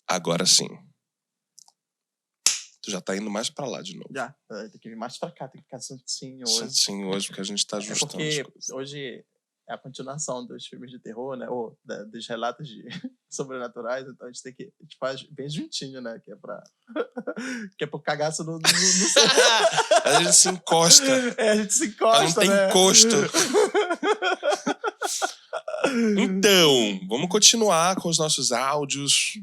Agora sim. Tu já tá indo mais pra lá de novo. Já. Tem que vir mais pra cá, tem que ficar santinho hoje. Santinho hoje, porque a gente tá ajustando porque as coisas. hoje é a continuação dos filmes de terror, né? Ou dos relatos sobrenaturais, então a gente faz bem juntinho, né? Que é pra... que é pro cagaço no A gente se encosta. A gente se encosta, não tem né? encosto. Então, vamos continuar com os nossos áudios.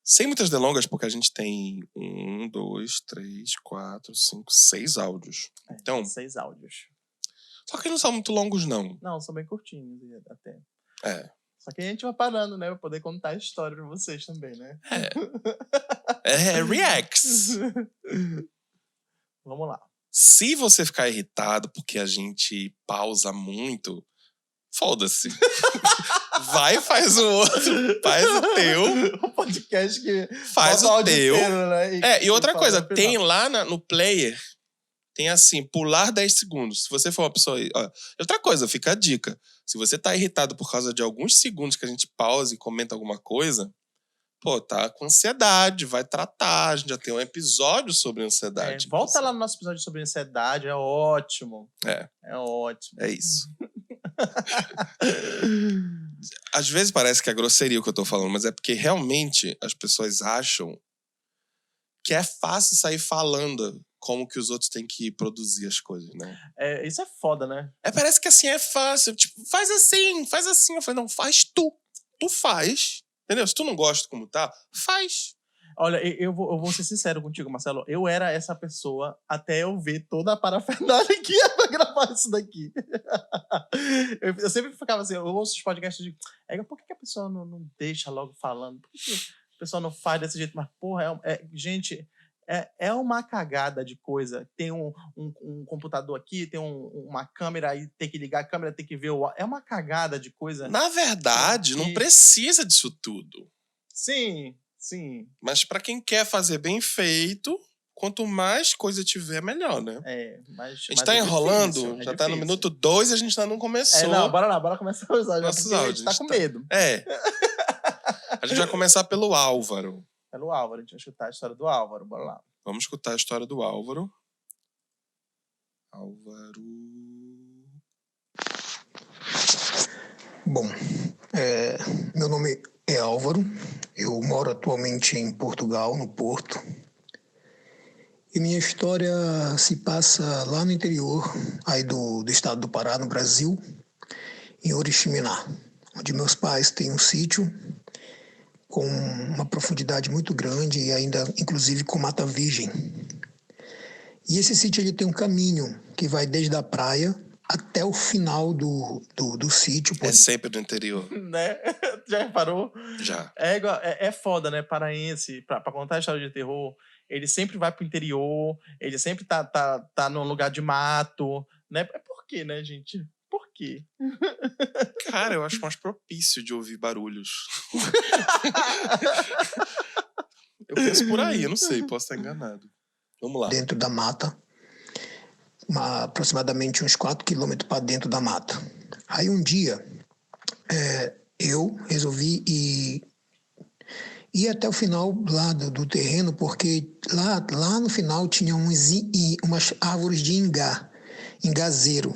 Sem muitas delongas, porque a gente tem 1, 2, 3, 4, 5, 6 áudios. Então, 6 áudios. Só que não são muito longos, não. Não, são bem curtinhos até. Só que a gente vai parando, né? Pra poder contar a história pra vocês também, né? Reacts. Vamos lá. Se você ficar irritado porque a gente pausa muito, foda-se. Vai, faz o outro, faz o teu. O podcast que faz o teu. Inteiro, né? E outra coisa, tem lá no player, tem assim, pular 10 segundos. Se você for uma pessoa... Outra coisa, fica a dica. Se você tá irritado por causa de alguns segundos que a gente pausa e comenta alguma coisa, tá com ansiedade, vai tratar. A gente já tem um episódio sobre ansiedade. Volta lá no nosso episódio sobre ansiedade, é ótimo. É ótimo. É isso. Às vezes parece que é grosseria o que eu tô falando, mas é porque realmente as pessoas acham que é fácil sair falando como que os outros têm que produzir as coisas, né? Isso é foda, né? Parece que assim é fácil. Tipo, faz assim. Eu falei, não, faz tu. Tu faz. Entendeu? Se tu não gosta como tá, faz. Olha, eu vou ser sincero contigo, Marcelo. Eu era essa pessoa até eu ver toda a parafernália que ia pra gravar isso daqui. Eu sempre ficava assim, eu ouço os podcasts de... por que a pessoa não deixa logo falando? Por que a pessoa não faz desse jeito? Mas, porra, gente... É uma cagada de coisa. Tem um computador aqui, tem uma câmera aí, tem que ligar a câmera, tem que ver o... É uma cagada de coisa. Na verdade, não precisa disso tudo. Sim. Mas pra quem quer fazer bem feito, quanto mais coisa tiver, melhor, né? A gente tá enrolando, já tá no minuto 2 e a gente ainda não começou. Não, bora lá, bora começar os áudios. Nossos áudios. A gente tá com medo. A gente vai começar pelo Álvaro. Pelo Álvaro, a gente vai escutar a história do Álvaro, bora lá. Vamos escutar a história do Álvaro. Bom, meu nome é Álvaro, eu moro atualmente em Portugal, no Porto. E minha história se passa lá no interior, aí do estado do Pará, no Brasil, em Oriximiná, onde meus pais têm um sítio com uma profundidade muito grande e ainda, inclusive, com mata virgem. E esse sítio ele tem um caminho que vai desde a praia até o final do sítio. É sempre do interior. Né? Já reparou? Já. É foda, né? Paraense, pra contar a história de terror, ele sempre vai pro interior, ele sempre tá num lugar de mato, né? Por quê, né, gente? Por quê? Cara, eu acho mais propício de ouvir barulhos. Eu penso por aí, eu não sei, posso estar enganado. Vamos lá. Dentro da mata, aproximadamente uns 4 quilômetros para dentro da mata. Aí um dia, eu resolvi ir até o final lá do terreno, porque lá no final tinha umas árvores de engazeiro.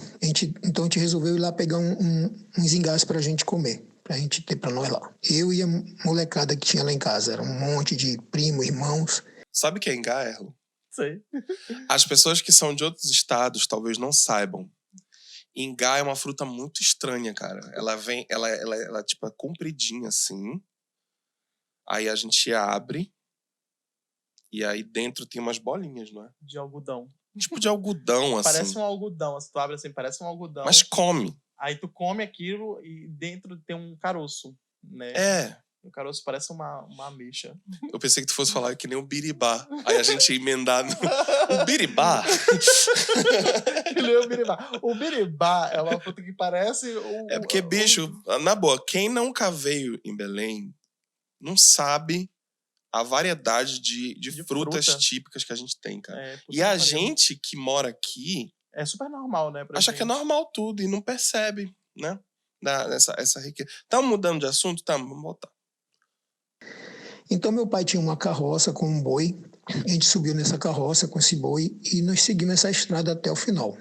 Então a gente resolveu ir lá pegar uns ingás pra gente comer, pra gente ter pra nós lá. Eu e a molecada que tinha lá em casa, era um monte de primos, irmãos. Sabe o que é ingá, Erlo? Sei. As pessoas que são de outros estados talvez não saibam. Ingá é uma fruta muito estranha, cara. Ela tipo, é compridinha assim. Aí a gente abre e aí dentro tem umas bolinhas, não é? De algodão. Tipo de algodão, assim. Parece um algodão, assim, tu abre assim, parece um algodão. Mas come. Aí tu come aquilo e dentro tem um caroço, né? O caroço parece uma ameixa. Eu pensei que tu fosse falar que nem o biribá. Aí a gente ia emendar no... O biribá? O biribá é uma fruta que parece... porque, bicho, na boa, quem nunca veio em Belém não sabe a variedade de frutas típicas que a gente tem, cara. E a gente que mora aqui... É super normal, né? Acha que é normal tudo e não percebe, né? Essa riqueza. Estamos mudando de assunto? Vamos voltar. Então, meu pai tinha uma carroça com um boi. A gente subiu nessa carroça com esse boi e nós seguimos essa estrada até o final.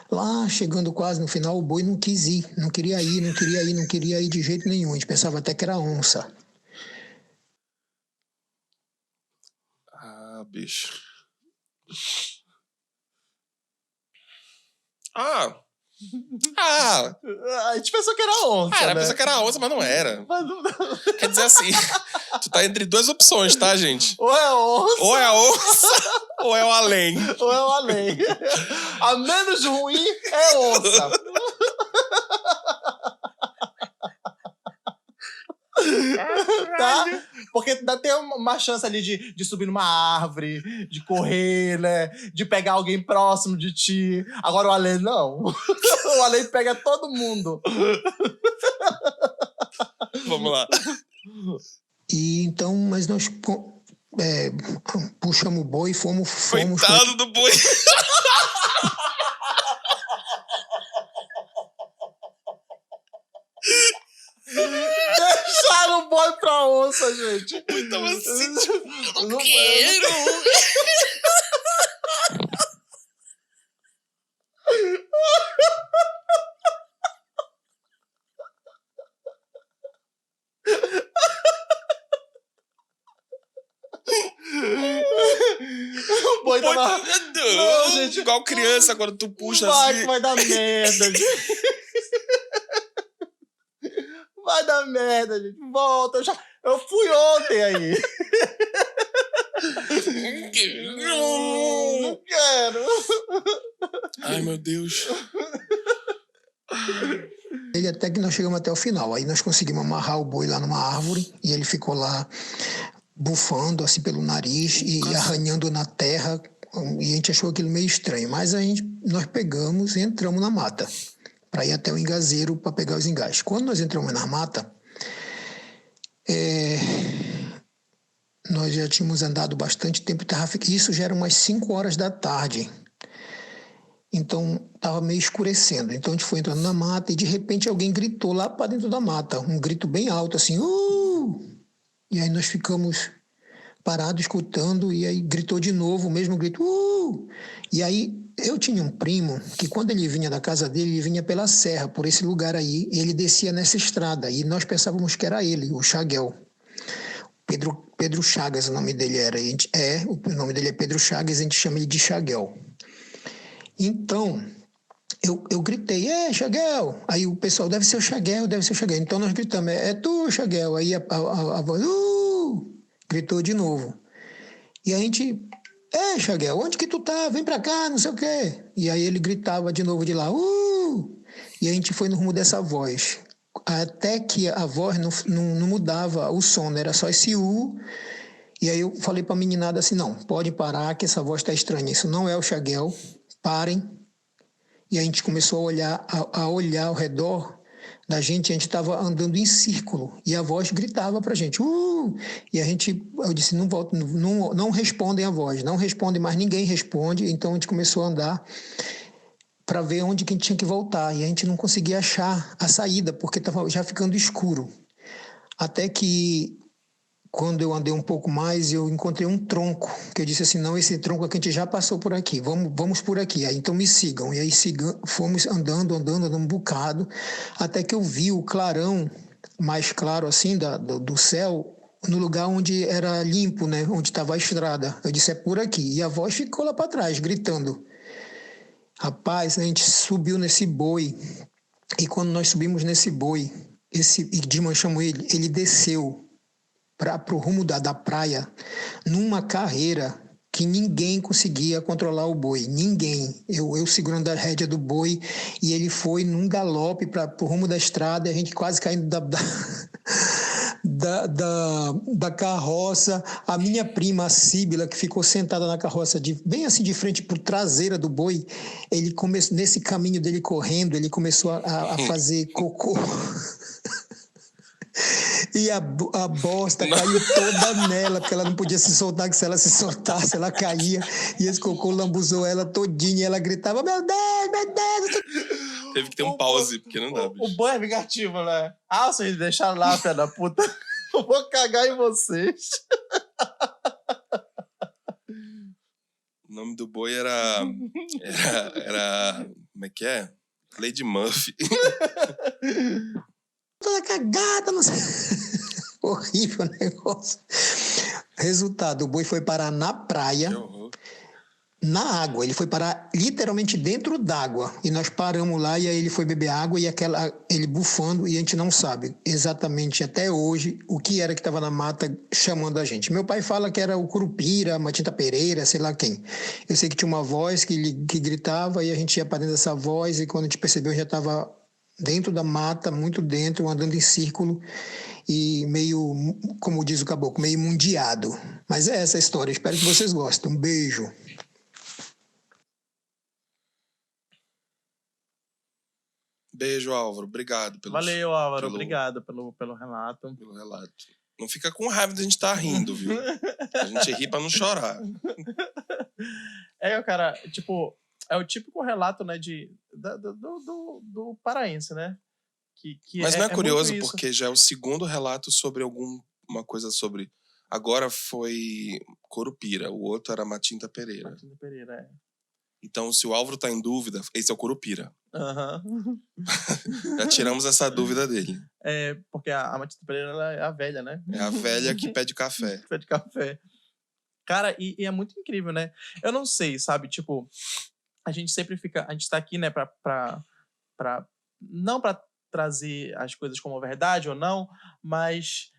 Lá, chegando quase no final, o boi não quis ir, não queria ir de jeito nenhum. A gente pensava até que era onça. Ah, bicho. Ah! A gente pensou que era onça, Era, né? pensou que era onça, mas não era. Mas não- Quer dizer assim, tu tá entre duas opções, tá, gente? Ou é onça, Ou é a onça, ou é o além. ou é o além. A menos ruim é onça. Tá? Porque ainda tem uma chance ali de subir numa árvore, de correr, né? De pegar alguém próximo de ti. Agora o além não. O além pega todo mundo. Vamos lá. E então, mas nós puxamos o boi e fomos Coitado do boi. Deixaram o boi pra onça, gente. Então assim, Não quero. O boi tava... Não, gente. Igual criança, quando tu puxa Vai assim. que vai dar merda, gente. Vai dar merda, gente. Volta. Eu fui ontem aí. Não quero. Ai, meu Deus. ele até que nós chegamos até o final. Aí nós conseguimos amarrar o boi lá numa árvore e ele ficou lá bufando assim pelo nariz e arranhando na terra. E a gente achou aquilo meio estranho. Mas nós pegamos e entramos na mata para ir até o engazeiro para pegar os engás. Quando nós entramos na mata, nós já tínhamos andado bastante tempo. Isso já era umas 5 horas da tarde. Então, estava meio escurecendo. Então, a gente foi entrando na mata e, de repente, alguém gritou lá para dentro da mata. Um grito bem alto, assim, E aí nós ficamos parados, escutando, e aí gritou de novo o mesmo grito, E aí, eu tinha um primo que, quando ele vinha da casa dele, ele vinha pela serra, por esse lugar aí, e ele descia nessa estrada. E nós pensávamos que era ele, o Chaguel. Pedro Chagas, o nome dele era. O nome dele é Pedro Chagas, a gente chama ele de Chaguel. Então, eu gritei, Chaguel! Aí o pessoal, deve ser o Chaguel. Então nós gritamos, é tu, Chaguel. Aí a voz, gritou de novo. E a gente, Chaguel, onde que tu tá? Vem pra cá, não sei o quê. E aí ele gritava de novo de lá, E a gente foi no rumo dessa voz. Até que a voz não mudava o som, né? Era só esse E aí eu falei pra meninada assim, não, pode parar que essa voz tá estranha. Isso não é o Chaguel. Parem. E a gente começou a olhar ao redor da gente. A gente estava andando em círculo e a voz gritava para a gente. E eu disse, não respondem a voz, não respondem, mas ninguém responde. Então a gente começou a andar para ver onde que a gente tinha que voltar. E a gente não conseguia achar a saída, porque estava já ficando escuro. Até que, quando eu andei um pouco mais, eu encontrei um tronco, que eu disse assim, não, esse tronco aqui a gente já passou por aqui, vamos por aqui, aí então me sigam. E aí fomos andando um bocado, até que eu vi o clarão mais claro assim do céu, no lugar onde era limpo, né, onde estava a estrada. Eu disse, é por aqui. E a voz ficou lá para trás, gritando. Rapaz, a gente subiu nesse boi, e quando nós subimos nesse boi, e desmanchamos ele desceu para o rumo da praia, numa carreira que ninguém conseguia controlar o boi, ninguém. Eu segurando a rédea do boi, e ele foi num galope para o rumo da estrada, e a gente quase caindo da carroça. A minha prima, a Síbila, que ficou sentada na carroça, bem assim de frente para a traseira do boi, ele começou, nesse caminho dele correndo, ele começou a fazer cocô. E a bosta caiu toda nela, porque ela não podia se soltar, que se ela se soltasse, ela caía. E esse cocô lambuzou ela todinha, e ela gritava, meu Deus! Teve que ter um pause, porque não dá, bicho. O boi é vingativo, né? Vocês deixaram lá, filha da puta. Eu vou cagar em vocês. O nome do boi era como é que é? Lady Murphy. Toda cagada, não sei. Horrível o negócio. Resultado, o boi foi parar na praia, Que horror. na água. Ele foi parar literalmente dentro d'água. E nós paramos lá e aí ele foi beber água e ele bufando e a gente não sabe exatamente até hoje o que era que estava na mata chamando a gente. Meu pai fala que era o Curupira, Matinta Pereira, sei lá quem. Eu sei que tinha uma voz que gritava e a gente ia para dentro dessa voz e quando a gente percebeu já estava dentro da mata, muito dentro, andando em círculo e meio, como diz o caboclo, meio mundiado. Mas é essa a história. Espero que vocês gostem. Um beijo. Beijo, Álvaro. Obrigado Valeu, Álvaro. Obrigado pelo relato. pelo relato. Não fica com raiva de a gente estar rindo, viu? A gente ri pra não chorar. Cara, tipo, é o típico relato, né, do paraense, né? Mas não é curioso muito isso. porque já é o segundo relato sobre alguma coisa sobre... Agora foi Curupira, o outro era Matinta Pereira. Matinta Pereira, é. Então, se o Álvaro tá em dúvida, esse é o Curupira. Uhum. Já tiramos essa dúvida dele. Porque a Matinta Pereira ela é a velha, né? É a velha que pede café. Pede café. Cara, e é muito incrível, né? Eu não sei, sabe? Tipo, a gente sempre fica... A gente tá aqui, né, não pra trazer as coisas como verdade ou não, mas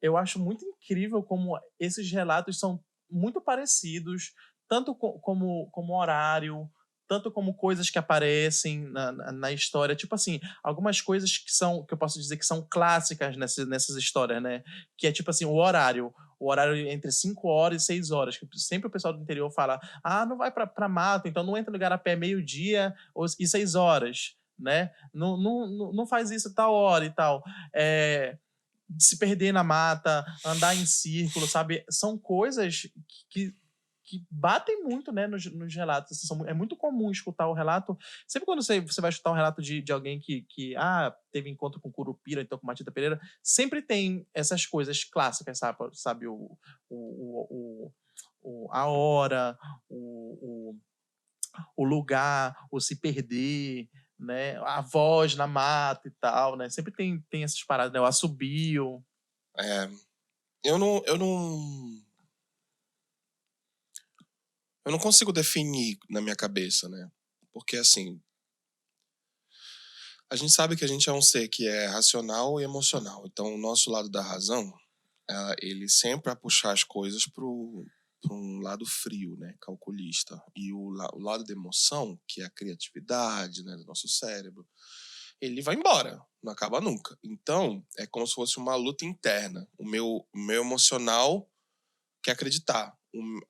eu acho muito incrível como esses relatos são muito parecidos, tanto como horário, tanto como coisas que aparecem na história. Tipo assim, algumas coisas que eu posso dizer que são clássicas nessas histórias, né? Que é tipo assim, o horário entre 5 horas e 6 horas. Que sempre o pessoal do interior fala, não vai pra mata, então não entra no Igarapé meio-dia e 6 horas, né? Não faz isso tal hora e tal. Se perder na mata, andar em círculo, sabe? São coisas que batem muito, né, nos relatos. É muito comum escutar o relato. Sempre quando você vai escutar um relato de alguém que teve encontro com Curupira, então com Matinta Pereira, sempre tem essas coisas clássicas, sabe? A hora, o lugar, o se perder, né? A voz na mata e tal, né? Sempre tem essas paradas, né? O assobio. Eu não consigo definir na minha cabeça, né? Porque, assim, a gente sabe que a gente é um ser que é racional e emocional. Então, o nosso lado da razão, ele sempre vai puxar as coisas para um lado frio, né? Calculista. E o lado da emoção, que é a criatividade, né? Do nosso cérebro, ele vai embora. Não acaba nunca. Então, é como se fosse uma luta interna. O meu emocional quer acreditar.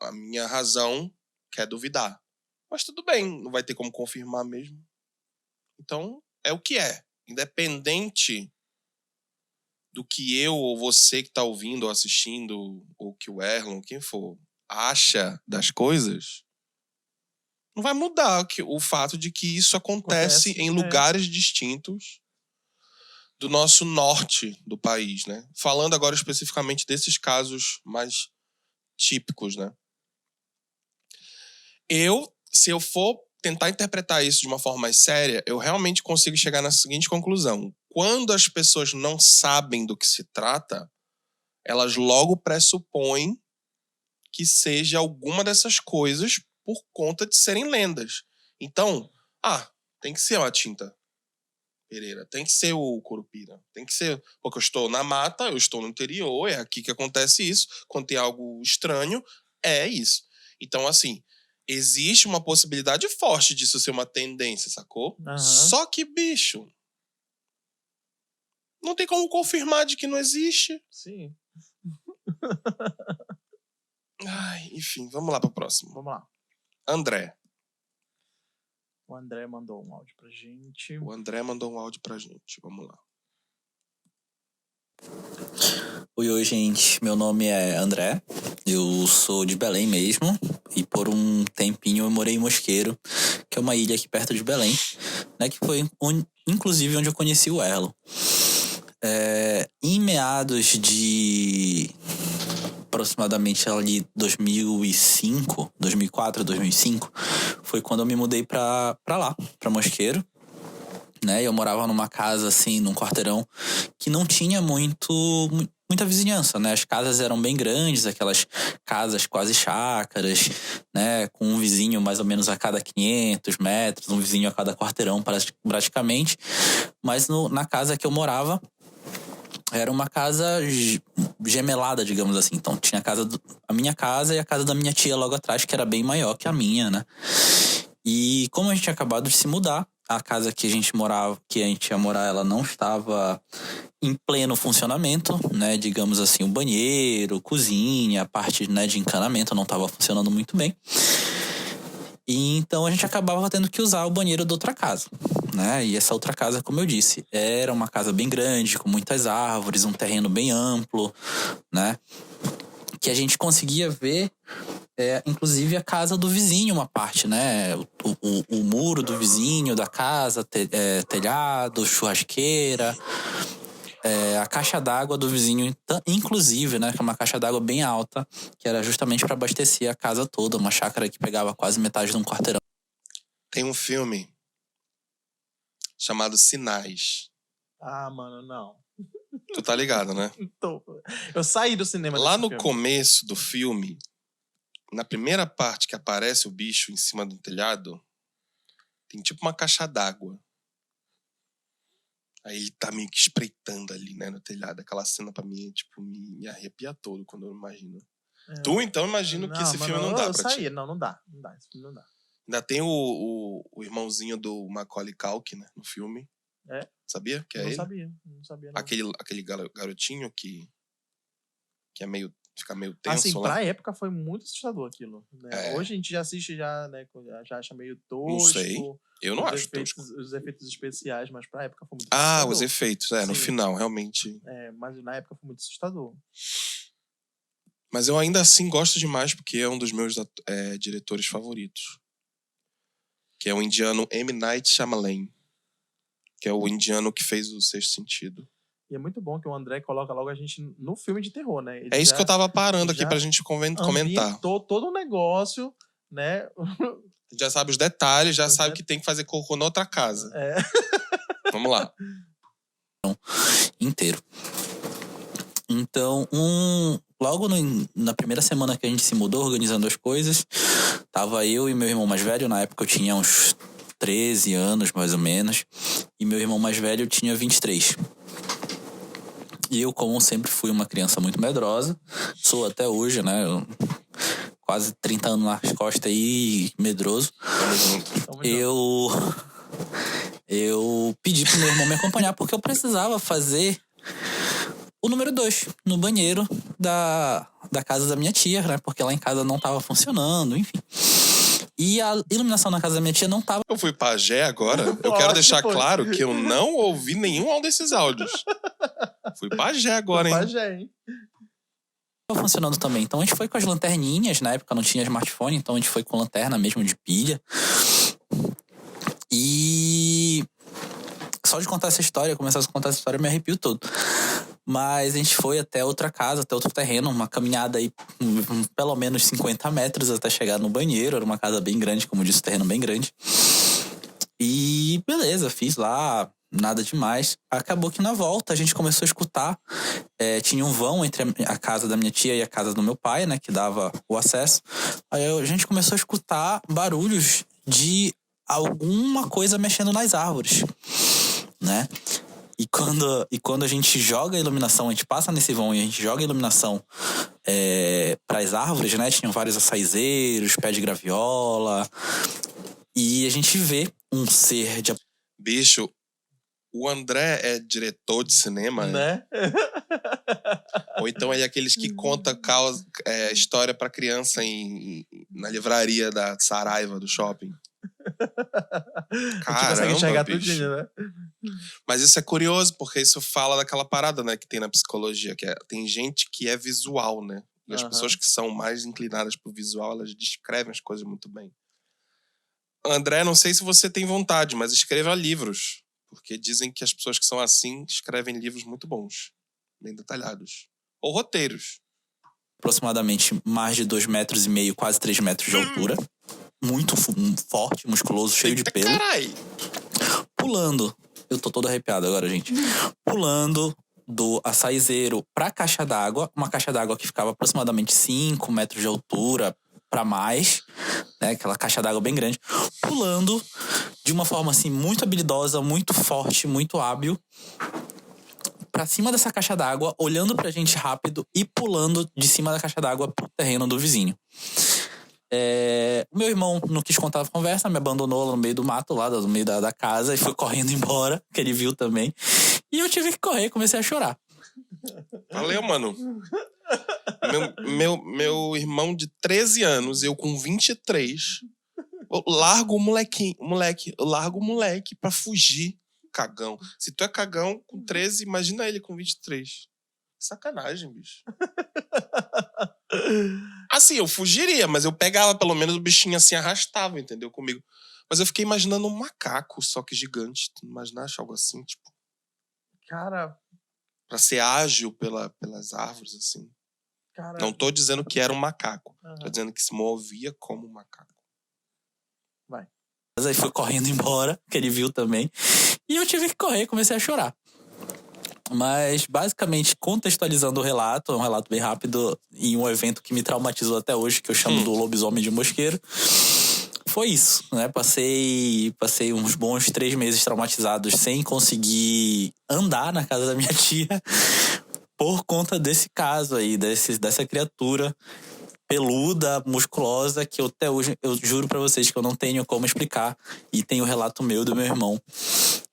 A minha razão quer duvidar. Mas tudo bem, não vai ter como confirmar mesmo. Então, é o que é. Independente do que eu ou você que tá ouvindo ou assistindo, ou que o Erlon, quem for, acha das coisas, não vai mudar o fato de que isso acontece em lugares distintos do nosso norte do país, né? Falando agora especificamente desses casos mais típicos, né? Se eu for tentar interpretar isso de uma forma mais séria, eu realmente consigo chegar na seguinte conclusão. Quando as pessoas não sabem do que se trata, elas logo pressupõem que seja alguma dessas coisas por conta de serem lendas. Então, tem que ser a Matinta Pereira, tem que ser o Curupira, tem que ser... Porque eu estou na mata, eu estou no interior, é aqui que acontece isso. Quando tem algo estranho, é isso. Então, assim, existe uma possibilidade forte disso ser uma tendência, sacou? Uhum. Só que, bicho, não tem como confirmar de que não existe. Sim. Enfim, vamos lá para o próximo. Vamos lá. André. O André mandou um áudio pra gente. Vamos lá. Oi, gente. Meu nome é André. Eu sou de Belém mesmo. E por um tempinho eu morei em Mosqueiro, que é uma ilha aqui perto de Belém, né? Que foi inclusive onde eu conheci o Erlon. Em meados de aproximadamente ali 2004, 2005, foi quando eu me mudei pra lá, pra Mosqueiro, né? Eu morava numa casa, assim, num quarteirão que não tinha muita vizinhança, né? As casas eram bem grandes, aquelas casas quase chácaras, né? Com um vizinho mais ou menos a cada 500 metros, um vizinho a cada quarteirão praticamente. Mas na casa que eu morava, era uma casa gemelada, digamos assim. Então tinha a minha casa e a casa da minha tia logo atrás, que era bem maior que a minha, né? E como a gente tinha acabado de se mudar, a casa que a gente ia morar, ela não estava em pleno funcionamento, né? Digamos assim, o banheiro, cozinha, a parte, né, de encanamento não estava funcionando muito bem. E então a gente acabava tendo que usar o banheiro da outra casa, né? E essa outra casa, como eu disse, era uma casa bem grande, com muitas árvores, um terreno bem amplo, né? Que a gente conseguia ver, inclusive, a casa do vizinho, uma parte, né? O muro do vizinho, da casa, telhado, churrasqueira, a caixa d'água do vizinho, inclusive, né? Que é uma caixa d'água bem alta, que era justamente para abastecer a casa toda, uma chácara que pegava quase metade de um quarteirão. Tem um filme chamado Sinais. Ah, mano, não. Tu tá ligado, né? Eu saí do cinema Lá desse no filme. começo do filme, na primeira parte que aparece o bicho em cima do telhado, tem tipo uma caixa d'água. Aí ele tá meio que espreitando ali, né, no telhado. Aquela cena pra mim, tipo, me arrepia todo quando eu imagino. Tu, então, imagino que esse filme não dá eu pra saí. ti. Não dá. Não dá, esse filme não dá. Ainda tem o irmãozinho do Macaulay Culkin, né, no filme. É? Sabia que é Não ele? Não sabia. Não. Aquele garotinho que é meio... Fica meio tenso assim, lá. pra época foi muito assustador aquilo. Né? É. Hoje a gente já assiste, né, já acha meio tosco. Não sei. Eu não acho tosco. Os efeitos especiais, mas pra época foi muito assustador. Os efeitos, no Sim. final, realmente. Mas na época foi muito assustador. Mas eu ainda assim gosto demais porque é um dos meus diretores favoritos. Que é o indiano M. Night Shyamalan. Que é o indiano que fez o Sexto Sentido. E é muito bom que o André coloca logo a gente no filme de terror, né? Ele é isso que eu tava parando aqui pra gente comentar. Ambientou todo o negócio, né? Já sabe os detalhes, já sabe que tem que fazer cocô na outra casa. Vamos lá. Inteiro. Então, logo na primeira semana que a gente se mudou, organizando as coisas, tava eu e meu irmão mais velho. Na época eu tinha uns 13 anos, mais ou menos. E meu irmão mais velho tinha 23. E eu, como sempre, fui uma criança muito medrosa. Sou até hoje, né? Quase 30 anos nas costas aí, medroso. Eu pedi pro meu irmão me acompanhar porque eu precisava fazer o número 2 no banheiro da casa da minha tia, né? Porque lá em casa não tava funcionando, enfim. E a iluminação na casa da minha tia não tava... Eu fui pajé agora. Eu quero deixar claro que eu não ouvi nenhum desses áudios. Fui pajé agora, hein? Pajé, hein? Tava funcionando também. Então a gente foi com as lanterninhas. Na época não tinha smartphone, então a gente foi com lanterna mesmo de pilha. E... só de contar essa história, começar a contar essa história, eu me arrepio todo. Mas a gente foi até outra casa, até outro terreno, uma caminhada aí, pelo menos 50 metros até chegar no banheiro. Era uma casa bem grande, como disse, um terreno bem grande. E beleza, fiz lá, nada demais. Acabou que na volta a gente começou a escutar. Tinha um vão entre a casa da minha tia e a casa do meu pai, né, que dava o acesso. Aí a gente começou a escutar barulhos de alguma coisa mexendo nas árvores, né? E quando a gente joga a iluminação, a gente passa nesse vão e a gente joga a iluminação para as árvores, né? Tinham vários açaizeiros, pé de graviola. E a gente vê um ser de... Bicho, o André é diretor de cinema, né? Ou então é aqueles que conta história pra criança na livraria da Saraiva, do shopping. Caramba, bicho. Tudinho, né? Mas isso é curioso, porque isso fala daquela parada, né, que tem na psicologia, que tem gente que é visual, né? E as pessoas que são mais inclinadas pro visual, elas descrevem as coisas muito bem. André, não sei se você tem vontade, mas escreva livros. Porque dizem que as pessoas que são assim escrevem livros muito bons, bem detalhados. Ou roteiros. Aproximadamente mais de 2,5 metros, quase 3 metros de altura. Muito forte, musculoso, cheio de pelo. Carai! Pulando. Eu tô todo arrepiado agora, gente. Pulando do açaizeiro pra caixa d'água. Uma caixa d'água que ficava aproximadamente 5 metros de altura pra mais. Né? Aquela caixa d'água bem grande. Pulando de uma forma assim muito habilidosa, muito forte, muito hábil. Pra cima dessa caixa d'água, olhando pra gente rápido e pulando de cima da caixa d'água pro terreno do vizinho. O meu irmão não quis contar a conversa, me abandonou lá no meio do mato, lá no meio da casa, e foi correndo embora, que ele viu também. E eu tive que correr, comecei a chorar. Valeu, mano. Meu irmão de 13 anos, eu com 23, eu largo o moleque, eu largo o moleque pra fugir. Cagão. Se tu é cagão com 13, imagina ele com 23. Sacanagem, bicho. Assim, eu fugiria, mas eu pegava pelo menos o bichinho assim, arrastava, entendeu? Comigo. Mas eu fiquei imaginando um macaco, só que gigante. Tu não imaginaste algo assim, tipo? Cara... Pra ser ágil pelas árvores, assim. Cara... Não tô dizendo que era um macaco. Uhum. Tô dizendo que se movia como um macaco. Vai. Aí foi correndo embora, que ele viu também. E eu tive que correr, comecei a chorar. Mas, basicamente, contextualizando o relato, é um relato bem rápido, em um evento que me traumatizou até hoje, que eu chamo do lobisomem de Mosqueiro. Foi isso, né? Passei uns bons 3 meses traumatizados sem conseguir andar na casa da minha tia por conta desse caso aí, dessa criatura peluda, musculosa, que eu até hoje, eu juro pra vocês que eu não tenho como explicar. E tem o relato meu do meu irmão,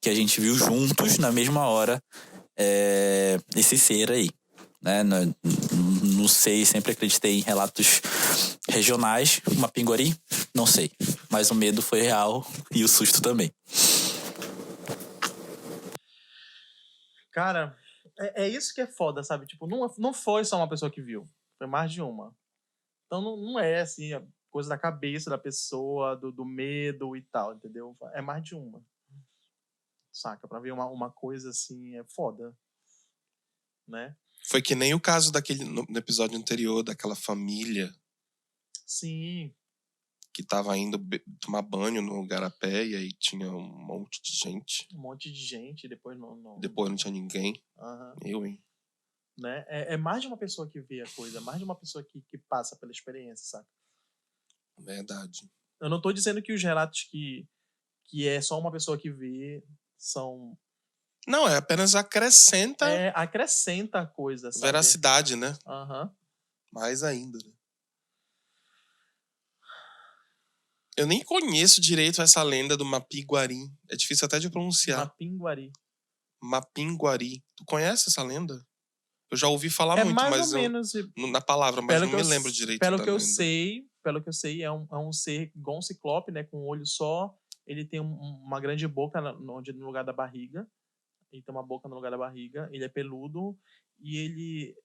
que a gente viu juntos na mesma hora esse ser aí. Né? Não sei, sempre acreditei em relatos regionais. Mapinguari? Não sei. Mas o medo foi real e o susto também. Cara, é isso que é foda, sabe? Tipo, não foi só uma pessoa que viu. Foi mais de uma. Então não é assim, a coisa da cabeça da pessoa, do medo e tal, entendeu? É mais de uma. Saca? Pra ver uma coisa assim, é foda. Né? Foi que nem o caso no episódio anterior, daquela família. Sim. Que tava indo tomar banho no Igarapé e aí tinha um monte de gente. Um monte de gente, depois não... Depois não tinha ninguém. Uhum. Eu, hein? Né? É mais de uma pessoa que vê a coisa, mais de uma pessoa que passa pela experiência, saca? Verdade. Eu não tô dizendo que os relatos que é só uma pessoa que vê são... Não, é apenas acrescenta... acrescenta a coisa, sabe? Veracidade, né? Aham. Mais ainda, né? Eu nem conheço direito essa lenda do Mapinguari. É difícil até de pronunciar. Mapinguari. Mapinguari. Tu conhece essa lenda? Eu já ouvi falar muito, mais mas ou menos, na palavra, mas não me lembro direito pelo da que eu lenda. Pelo que eu sei, é um ser igual um ciclope, né? Com um olho só. Ele tem uma grande boca no lugar da barriga. Ele tem uma boca no lugar da barriga. Ele é peludo. E ele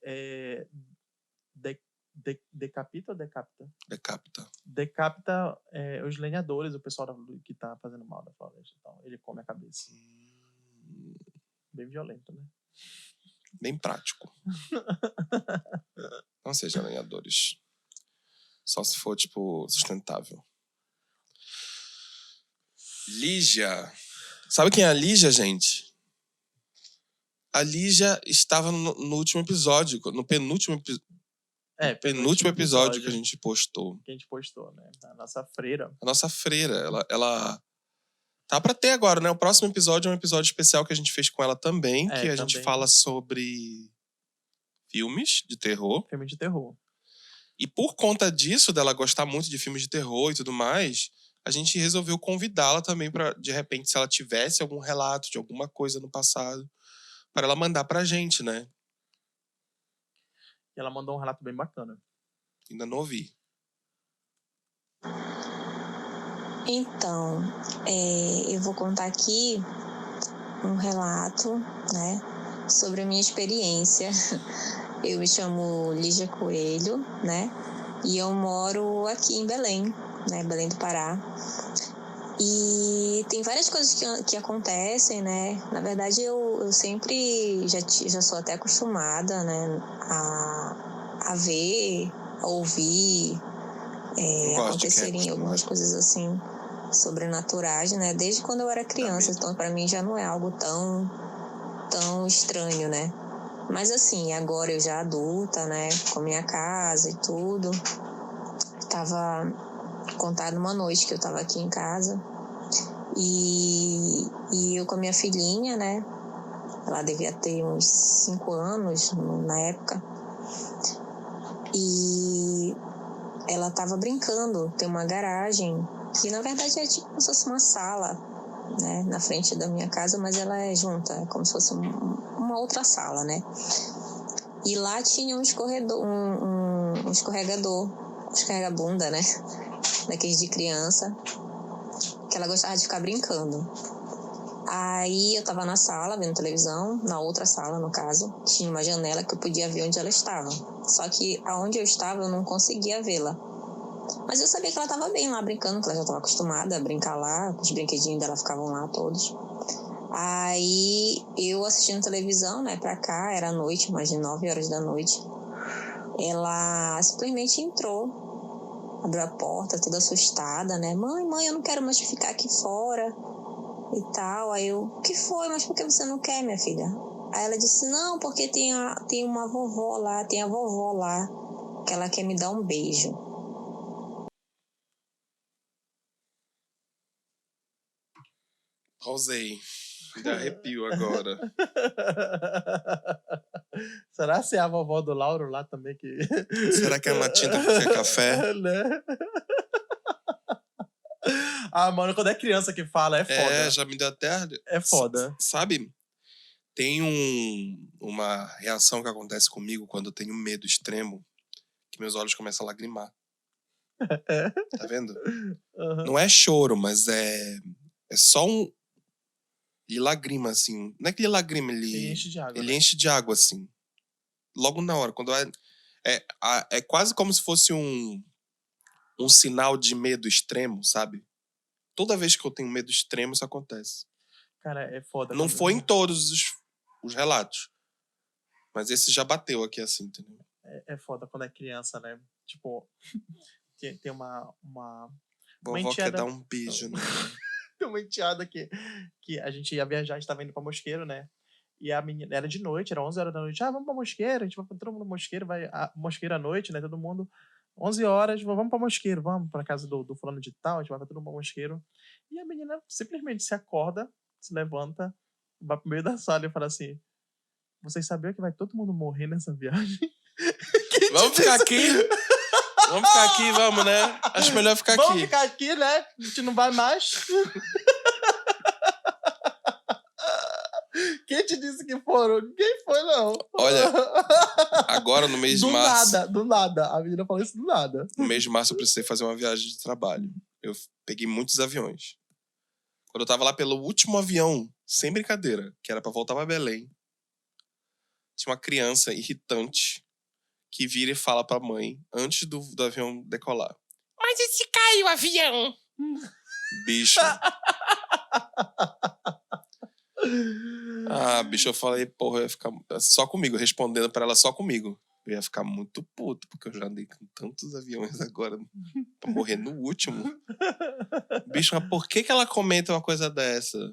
decapita ou decapita? Decapita. Decapita os lenhadores, o pessoal que tá fazendo mal da floresta. Então, ele come a cabeça. Bem violento, né? Bem prático. Não sejam lenhadores. Só se for, tipo, sustentável. Lígia. Sabe quem é a Lígia, gente? A Lígia estava no último episódio, no penúltimo episódio. Penúltimo episódio que a gente postou. Que a gente postou, né? A nossa freira. A nossa freira. Ela tá pra ter agora, né? O próximo episódio é um episódio especial que a gente fez com ela também, que a gente fala sobre filmes de terror. Filme de terror. E por conta disso, dela gostar muito de filmes de terror e tudo mais, a gente resolveu convidá-la também pra, de repente, se ela tivesse algum relato de alguma coisa no passado, para ela mandar pra gente, né? E ela mandou um relato bem bacana. Ainda não ouvi. Então, eu vou contar aqui um relato, né, sobre a minha experiência. Eu me chamo Lígia Coelho, né, e eu moro aqui em Belém, né, Belém do Pará. E tem várias coisas que acontecem, né? Na verdade, eu sempre já sou até acostumada, né? A ver, a ouvir, acontecerem algumas coisas assim sobrenaturais, né? Desde quando eu era criança. Então, para mim, já não é algo tão estranho, né? Mas assim, agora eu já adulta, né? Com minha casa e tudo. Tava contado uma noite que eu tava aqui em casa. E eu com a minha filhinha, né? Ela devia ter uns 5 anos na época. E ela tava brincando. Tem uma garagem que, na verdade, é tipo como se fosse uma sala, né? Na frente da minha casa, mas ela é junta. É como se fosse uma outra sala, né? E lá tinha um escorregador-bunda, né? Daqueles de criança, que ela gostava de ficar brincando. Aí eu tava na sala vendo televisão, na outra sala, no caso, tinha uma janela que eu podia ver onde ela estava. Só que aonde eu estava eu não conseguia vê-la. Mas eu sabia que ela tava bem lá brincando, que ela já estava acostumada a brincar lá, os brinquedinhos dela ficavam lá todos. Aí eu assistindo televisão, né, pra cá, era noite, mais de 9 horas da noite. Ela simplesmente entrou, abriu a porta, toda assustada, né? Mãe, eu não quero mais ficar aqui fora e tal. Aí eu, o que foi? Mas por que você não quer, minha filha? Aí ela disse, não, porque tem uma vovó lá, tem a vovó lá, que ela quer me dar um beijo. Pausei. Me dá arrepio agora. Será se é a vovó do Lauro lá também que... Será que é a Matinta que quer café? Né? Ah, mano, quando é criança que fala, é foda. É, já me deu até... É foda. Sabe, tem uma reação que acontece comigo quando eu tenho medo extremo, que meus olhos começam a lagrimar. Tá vendo? Uhum. Não é choro, mas é só um... Ele lagrima, assim. Não é que ele lagrima, Ele enche de água. Ele né? enche de água, assim. Logo na hora. Quando é quase como se fosse um sinal de medo extremo, sabe? Toda vez que eu tenho medo extremo, isso acontece. Cara, é foda. Não foi em todos os relatos. Mas esse já bateu aqui, assim, entendeu? É foda quando é criança, né? Tipo, tem uma Vovó enteada... quer dar um beijo, né? Tem uma enteada que a gente ia viajar, a gente tava indo pra Mosqueiro, né? E a menina, era de noite, era 11 horas da noite. Ah, vamos pra Mosqueiro, a gente vai pra todo mundo Mosqueiro, Mosqueiro à noite, né? Todo mundo, 11 horas, vamos pra Mosqueiro, vamos pra casa do fulano de tal, a gente vai pra todo mundo pra Mosqueiro. E a menina simplesmente se acorda, se levanta, vai pro meio da sala e fala assim, vocês sabiam que vai todo mundo morrer nessa viagem? Vamos ficar aqui? Vamos ficar aqui, vamos, né? Acho melhor ficar aqui. Vamos ficar aqui, né? A gente não vai mais. Quem te disse que foram? Ninguém foi, não. Olha, agora no mês de março... Do nada. A menina falou isso do nada. No mês de março eu precisei fazer uma viagem de trabalho. Eu peguei muitos aviões. Quando eu tava lá pelo último avião, sem brincadeira, que era pra voltar pra Belém, tinha uma criança irritante que vira e fala pra mãe, antes do avião decolar. Mas e se cai o avião? Bicho. Bicho, eu falei, porra, eu ia ficar só comigo, respondendo pra ela só comigo. Eu ia ficar muito puto, porque eu já andei com tantos aviões agora pra morrer no último. Bicho, mas por que ela comenta uma coisa dessa?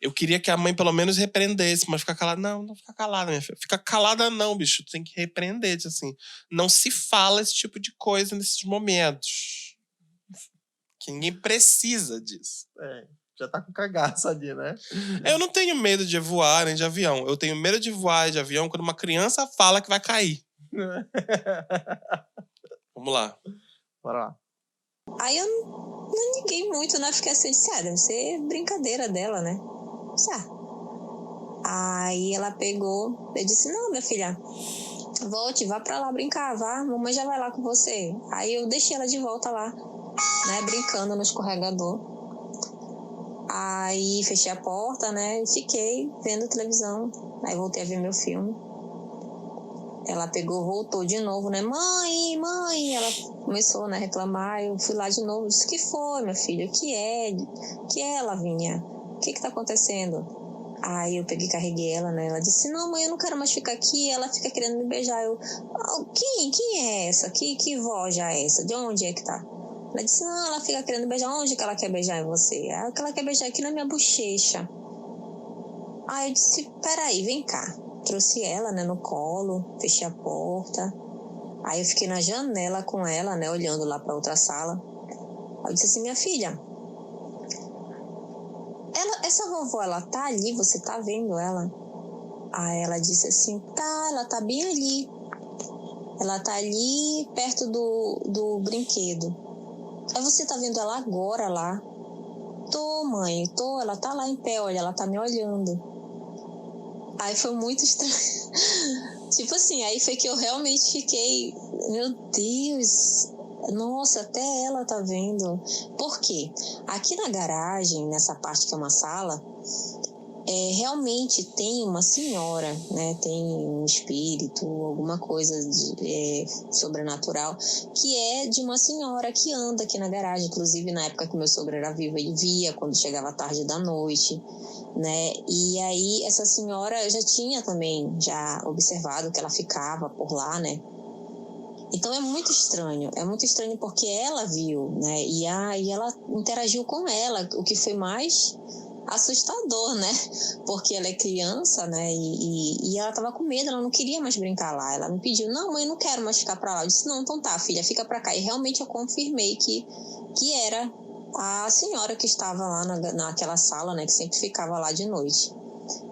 Eu queria que a mãe pelo menos repreendesse, mas ficar calada. Não fica calada, minha filha. Fica calada não, bicho. Tu tem que repreender, assim. Não se fala esse tipo de coisa nesses momentos. Que ninguém precisa disso. Já tá com cagaço ali, né? Eu não tenho medo de voar nem de avião. Eu tenho medo de voar de avião quando uma criança fala que vai cair. Vamos lá. Bora lá. Aí eu não liguei muito, né? Fiquei assim, deve ser brincadeira dela, né? Aí ela pegou, eu disse, não, minha filha, volte, vá pra lá brincar, vá, mamãe já vai lá com você. Aí eu deixei ela de volta lá, né, brincando no escorregador. Aí fechei a porta, né, e fiquei vendo televisão. Aí voltei a ver meu filme. ela pegou, voltou de novo, né? Mãe, ela começou, né, a reclamar. Eu fui lá de novo, disse: que foi, minha filha? Que é, Lavínia? O que tá acontecendo? Aí eu peguei e carreguei ela, né? Ela disse: não, mãe, eu não quero mais ficar aqui. Ela fica querendo me beijar. Quem é essa? Que voz já é essa? De onde é que tá? Ela disse: não, ela fica querendo beijar. Onde que ela quer beijar em você? Ah, que ela quer beijar aqui na minha bochecha. Aí eu disse: peraí, vem cá. Trouxe ela, né, no colo, fechei a porta. Aí eu fiquei na janela com ela, né, olhando lá pra outra sala. Aí eu disse assim: minha filha, essa vovó, ela tá ali, você tá vendo ela? Aí ela disse assim: tá, ela tá bem ali. Ela tá ali perto do brinquedo. Aí você tá vendo ela agora lá? Tô, mãe, tô. Ela tá lá em pé, olha, ela tá me olhando. Aí foi muito estranho. Tipo assim, aí foi que eu realmente fiquei... Meu Deus... Nossa, até ela tá vendo. Por quê? Aqui na garagem, nessa parte que é uma sala, realmente tem uma senhora, né? Tem um espírito, alguma coisa sobrenatural, que é de uma senhora que anda aqui na garagem. Inclusive, na época que meu sogro era vivo, ele via quando chegava tarde da noite, né? E aí, essa senhora, eu já tinha também observado que ela ficava por lá, né? Então é muito estranho porque ela viu, né? E aí ela interagiu com ela, o que foi mais assustador, né? Porque ela é criança, né? E ela tava com medo, ela não queria mais brincar lá. Ela me pediu: não, mãe, eu não quero mais ficar pra lá. Eu disse: não, então tá, filha, fica pra cá. E realmente eu confirmei que era a senhora que estava lá naquela sala, né? Que sempre ficava lá de noite.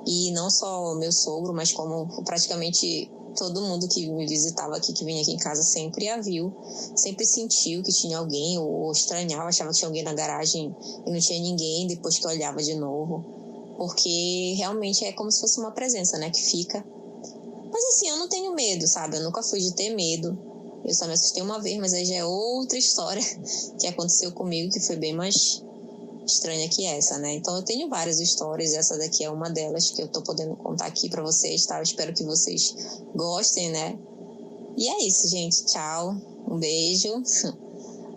E não só meu sogro, mas como praticamente todo mundo que me visitava aqui, que vinha aqui em casa, sempre a viu, sempre sentiu que tinha alguém, ou estranhava, achava que tinha alguém na garagem e não tinha ninguém, depois que olhava de novo, porque realmente é como se fosse uma presença, né, que fica. Mas assim, eu não tenho medo, sabe? Eu nunca fui de ter medo. Eu só me assustei uma vez, mas aí já é outra história que aconteceu comigo, que foi bem mais estranha que essa, né? Então eu tenho várias histórias, essa daqui é uma delas que eu tô podendo contar aqui pra vocês, tá? Eu espero que vocês gostem, né? E é isso, gente. Tchau. Um beijo.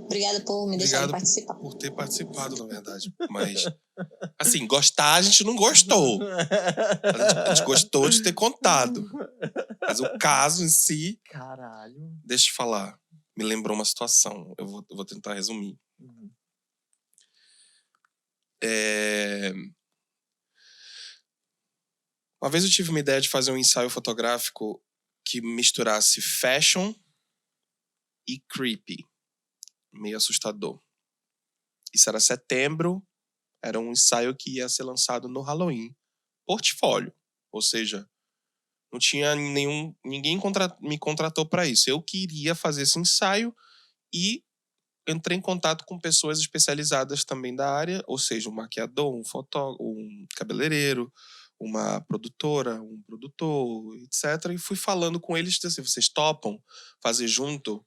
Obrigada por me deixarem Obrigado participar. por ter participado, na verdade. Mas, assim, gostar a gente não gostou. A gente gostou de ter contado. Mas o caso em si... Caralho. Deixa eu falar. Me lembrou uma situação. Eu vou tentar resumir. Uma vez eu tive uma ideia de fazer um ensaio fotográfico que misturasse fashion e creepy. Meio assustador. Isso era setembro. Era um ensaio que ia ser lançado no Halloween. Portfólio. Ou seja, não tinha ninguém me contratou para isso. Eu queria fazer esse ensaio e entrei em contato com pessoas especializadas também da área, ou seja, um maquiador, um fotógrafo, um cabeleireiro, uma produtora, um produtor, etc. E fui falando com eles, assim: vocês topam fazer junto?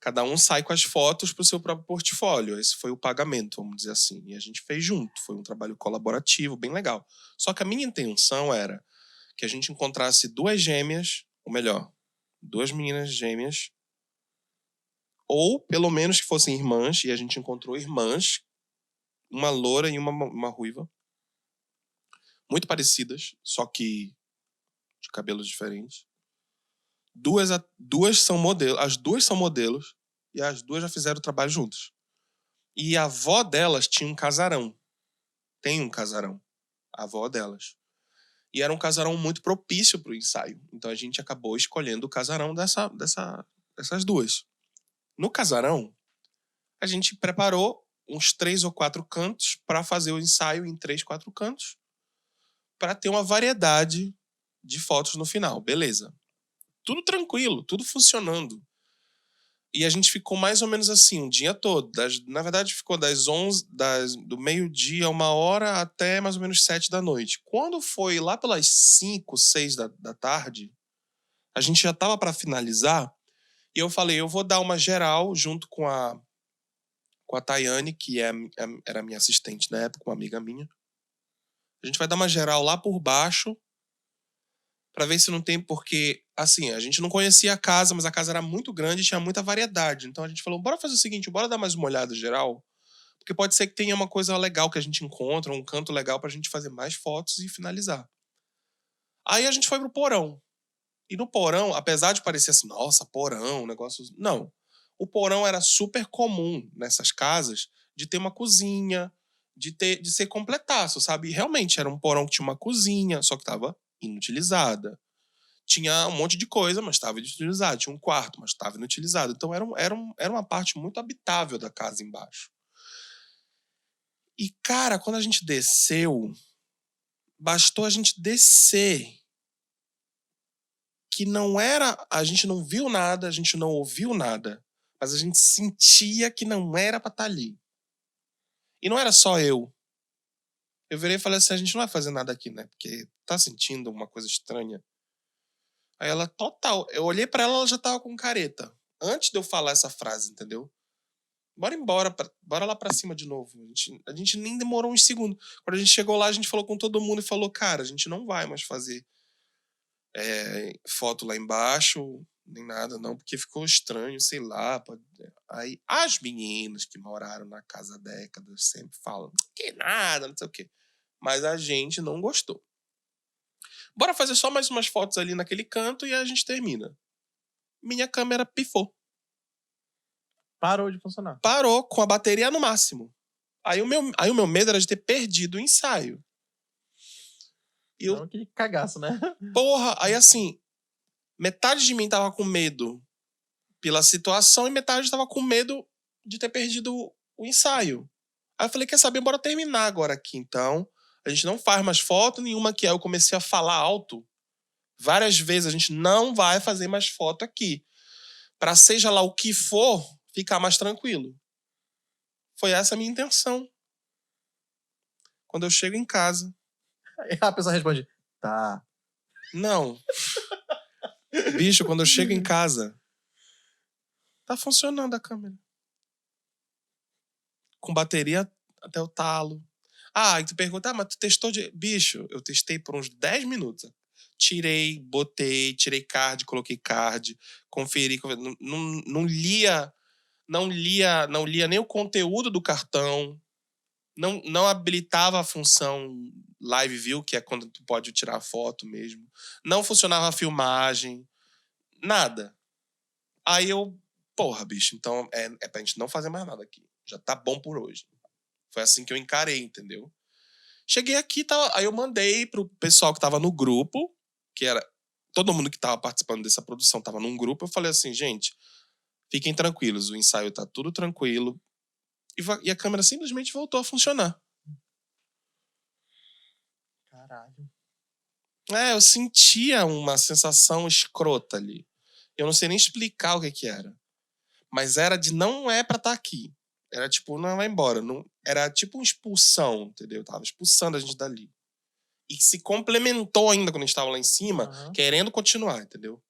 Cada um sai com as fotos para o seu próprio portfólio. Esse foi o pagamento, vamos dizer assim. E a gente fez junto. Foi um trabalho colaborativo, bem legal. Só que a minha intenção era que a gente encontrasse duas gêmeas, ou melhor, duas meninas gêmeas, ou pelo menos que fossem irmãs, e a gente encontrou irmãs, uma loura e uma ruiva, muito parecidas, só que de cabelos diferentes. Duas são modelos, as duas são modelos, e as duas já fizeram o trabalho juntas. E a avó delas tinha um casarão. Tem um casarão. A avó delas. E era um casarão muito propício para o ensaio. Então a gente acabou escolhendo o casarão dessas duas. No casarão, a gente preparou uns 3 ou 4 cantos para fazer o ensaio em 3, 4 cantos, para ter uma variedade de fotos no final. Beleza. Tudo tranquilo, tudo funcionando. E a gente ficou mais ou menos assim, o dia todo. Na verdade, ficou do meio-dia, 1h, até mais ou menos 7 da noite. Quando foi lá pelas 5, 6 da tarde, a gente já estava para finalizar, e eu falei: eu vou dar uma geral junto com a Tayane, que era minha assistente na época, uma amiga minha. A gente vai dar uma geral lá por baixo Pra ver se não tem, porque, assim, a gente não conhecia a casa, mas a casa era muito grande e tinha muita variedade. Então a gente falou, bora fazer o seguinte, bora dar mais uma olhada geral, porque pode ser que tenha uma coisa legal que a gente encontra, um canto legal pra gente fazer mais fotos e finalizar. Aí a gente foi pro porão. E no porão, apesar de parecer assim, nossa, porão, negócio... Não. O porão era super comum nessas casas de ter uma cozinha, de ser completaço, sabe? E realmente era um porão que tinha uma cozinha, só que tava inutilizada. Tinha um monte de coisa, mas estava inutilizado. Tinha um quarto, mas estava inutilizado. Então era uma parte muito habitável da casa embaixo. E, cara, quando a gente desceu, bastou a gente descer, que não era... A gente não viu nada, a gente não ouviu nada, mas a gente sentia que não era pra estar ali. E não era só eu. Eu virei e falei assim, a gente não vai fazer nada aqui, né? Porque tá sentindo uma coisa estranha. Aí ela, total. Eu olhei pra ela, ela já tava com careta. Antes de eu falar essa frase, entendeu? Bora embora, bora lá pra cima de novo. A gente nem demorou uns segundos. Quando a gente chegou lá, a gente falou com todo mundo e falou, cara, a gente não vai mais fazer foto lá embaixo, nem nada não, porque ficou estranho, sei lá. Aí as meninas que moraram na casa há décadas sempre falam, que nada, não sei o quê. Mas a gente não gostou. Bora fazer só mais umas fotos ali naquele canto e a gente termina. Minha câmera pifou. Parou de funcionar. Parou com a bateria no máximo. Aí o meu medo era de ter perdido o ensaio. E eu, Não, que cagaço, né? porra, aí assim, metade de mim tava com medo pela situação e metade tava com medo de ter perdido o ensaio. Aí eu falei, quer saber, bora terminar agora aqui então. A gente não faz mais foto nenhuma aqui. Aí eu comecei a falar alto. Várias vezes, a gente não vai fazer mais foto aqui. Pra seja lá o que for, ficar mais tranquilo. Foi essa a minha intenção. Quando eu chego em casa. Aí a pessoa responde, tá. Não. Bicho, quando eu chego em casa, tá funcionando a câmera. Com bateria até o talo. Ah, e tu pergunta, mas tu testou de... Bicho, eu testei por uns 10 minutos. Tirei, botei, tirei card, coloquei card, conferi, não lia nem o conteúdo do cartão, não habilitava a função Live View, que é quando tu pode tirar a foto mesmo. Não funcionava a filmagem, nada. Aí eu, porra, bicho, então é pra gente não fazer mais nada aqui. Já tá bom por hoje. Foi assim que eu encarei, entendeu? Cheguei aqui, aí eu mandei pro pessoal que tava no grupo, que era todo mundo que tava participando dessa produção tava num grupo. Eu falei assim, gente, fiquem tranquilos, o ensaio tá tudo tranquilo. E a câmera simplesmente voltou a funcionar. Caralho. Eu sentia uma sensação escrota ali. Eu não sei nem explicar o que era. Mas era de não é pra estar aqui. Era tipo, não vai embora. Não, era tipo uma expulsão, entendeu? Tava expulsando a gente dali. E se complementou ainda quando a gente tava lá em cima, querendo continuar, entendeu?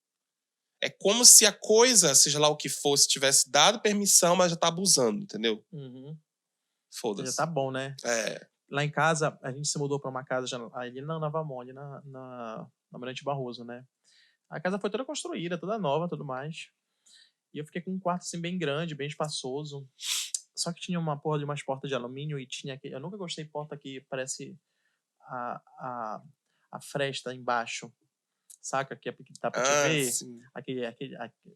É como se a coisa, seja lá o que fosse, tivesse dado permissão, mas já tá abusando, entendeu? Uhum. Foda-se. Já tá bom, né? Lá em casa, a gente se mudou pra uma casa já, ali na Navamon, ali na Almirante Barroso, né? A casa foi toda construída, toda nova, tudo mais. E eu fiquei com um quarto assim bem grande, bem espaçoso. Só que tinha uma porra de umas portas de alumínio e tinha aqui. Eu nunca gostei de porta que parece a fresta embaixo. Saca? Que dá pra te ver. Sim.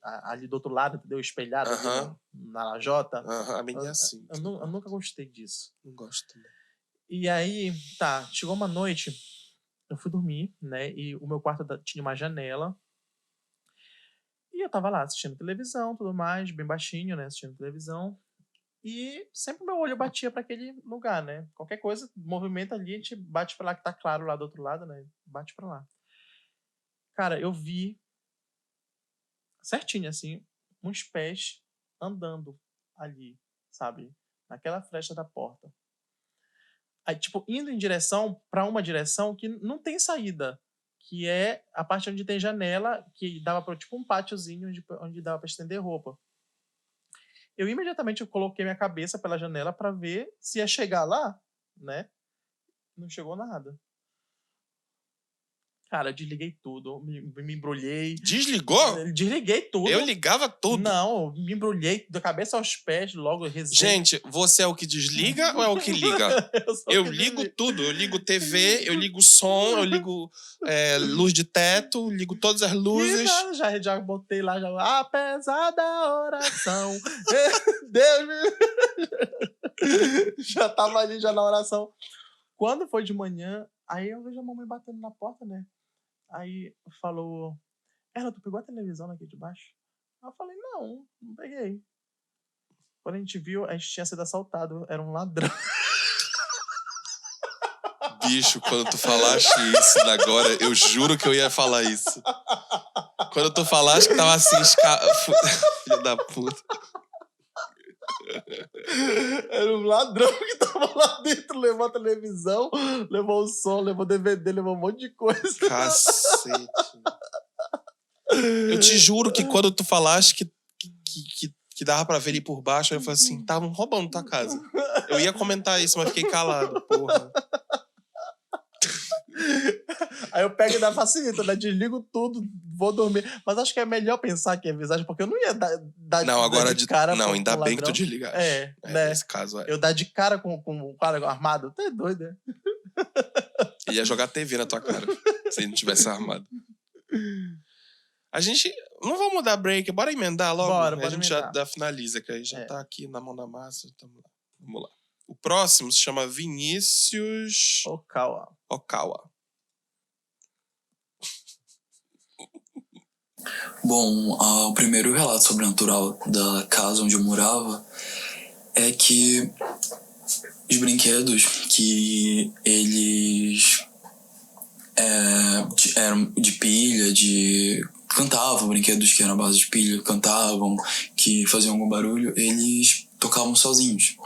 Ali do outro lado, entendeu? Espelhado ali na lajota. A minha é assim. Eu nunca gostei disso. Não gosto também. E aí, tá, chegou uma noite, eu fui dormir, né? E o meu quarto tinha uma janela. E eu tava lá assistindo televisão, tudo mais, bem baixinho, né? Assistindo televisão. E sempre meu olho batia pra aquele lugar, né? Qualquer coisa, movimento ali, a gente bate pra lá que tá claro lá do outro lado, né? Bate pra lá. Cara, eu vi certinho, assim, uns pés andando ali, sabe? Naquela fresta da porta. Aí, tipo, indo em direção pra uma direção que não tem saída. Que é a parte onde tem janela, que dava pra, tipo, um pátiozinho onde dava pra estender roupa. Eu imediatamente coloquei minha cabeça pela janela pra ver se ia chegar lá, né? Não chegou nada. Cara, eu desliguei tudo, me embrulhei. Desligou? Desliguei tudo. Eu ligava tudo. Não, me embrulhei da cabeça aos pés, logo rezei. Gente, você é o que desliga ou é o que liga? Eu ligo tudo. Eu ligo TV, eu ligo som, eu ligo luz de teto, ligo todas as luzes. Já botei lá, apesar da oração. Deus me... Já tava ali já na oração. Quando foi de manhã, aí eu vejo a mamãe batendo na porta, né? Aí falou, ela, tu pegou a televisão aqui de baixo? Aí eu falei, não peguei. Quando a gente viu, a gente tinha sido assaltado, era um ladrão. Bicho, quando tu falaste isso agora, eu juro que eu ia falar isso. Quando tu falaste que tava assim, filho da puta. Era um ladrão que tava lá dentro, levou a televisão, levou o som, levou o DVD, levou um monte de coisa. Cacete. Eu te juro que quando tu falaste que dava pra ver ele por baixo, eu falei assim, estavam roubando tua casa. Eu ia comentar isso, mas fiquei calado, porra. Aí eu pego e dá facilita, né? Desligo tudo, vou dormir. Mas acho que é melhor pensar que é visagem, porque eu não ia dar Não, agora de cara não, com ainda o bem que tu ladrão. desligaste. Né? Nesse caso, Eu dar de cara com um cara armado, tu é doido, né? Ele ia jogar TV na tua cara, se ele não tivesse armado. A gente... Não vamos mudar break, bora emendar logo. Bora a gente emendar. já finaliza, que aí já tá aqui na mão da massa. Vamos lá. O próximo se chama Vinícius Okawa. Bom, o primeiro relato sobrenatural da casa onde eu morava é que os brinquedos que eles eram de pilha, cantavam, brinquedos que eram à base de pilha, cantavam, que faziam algum barulho, eles tocavam sozinhos.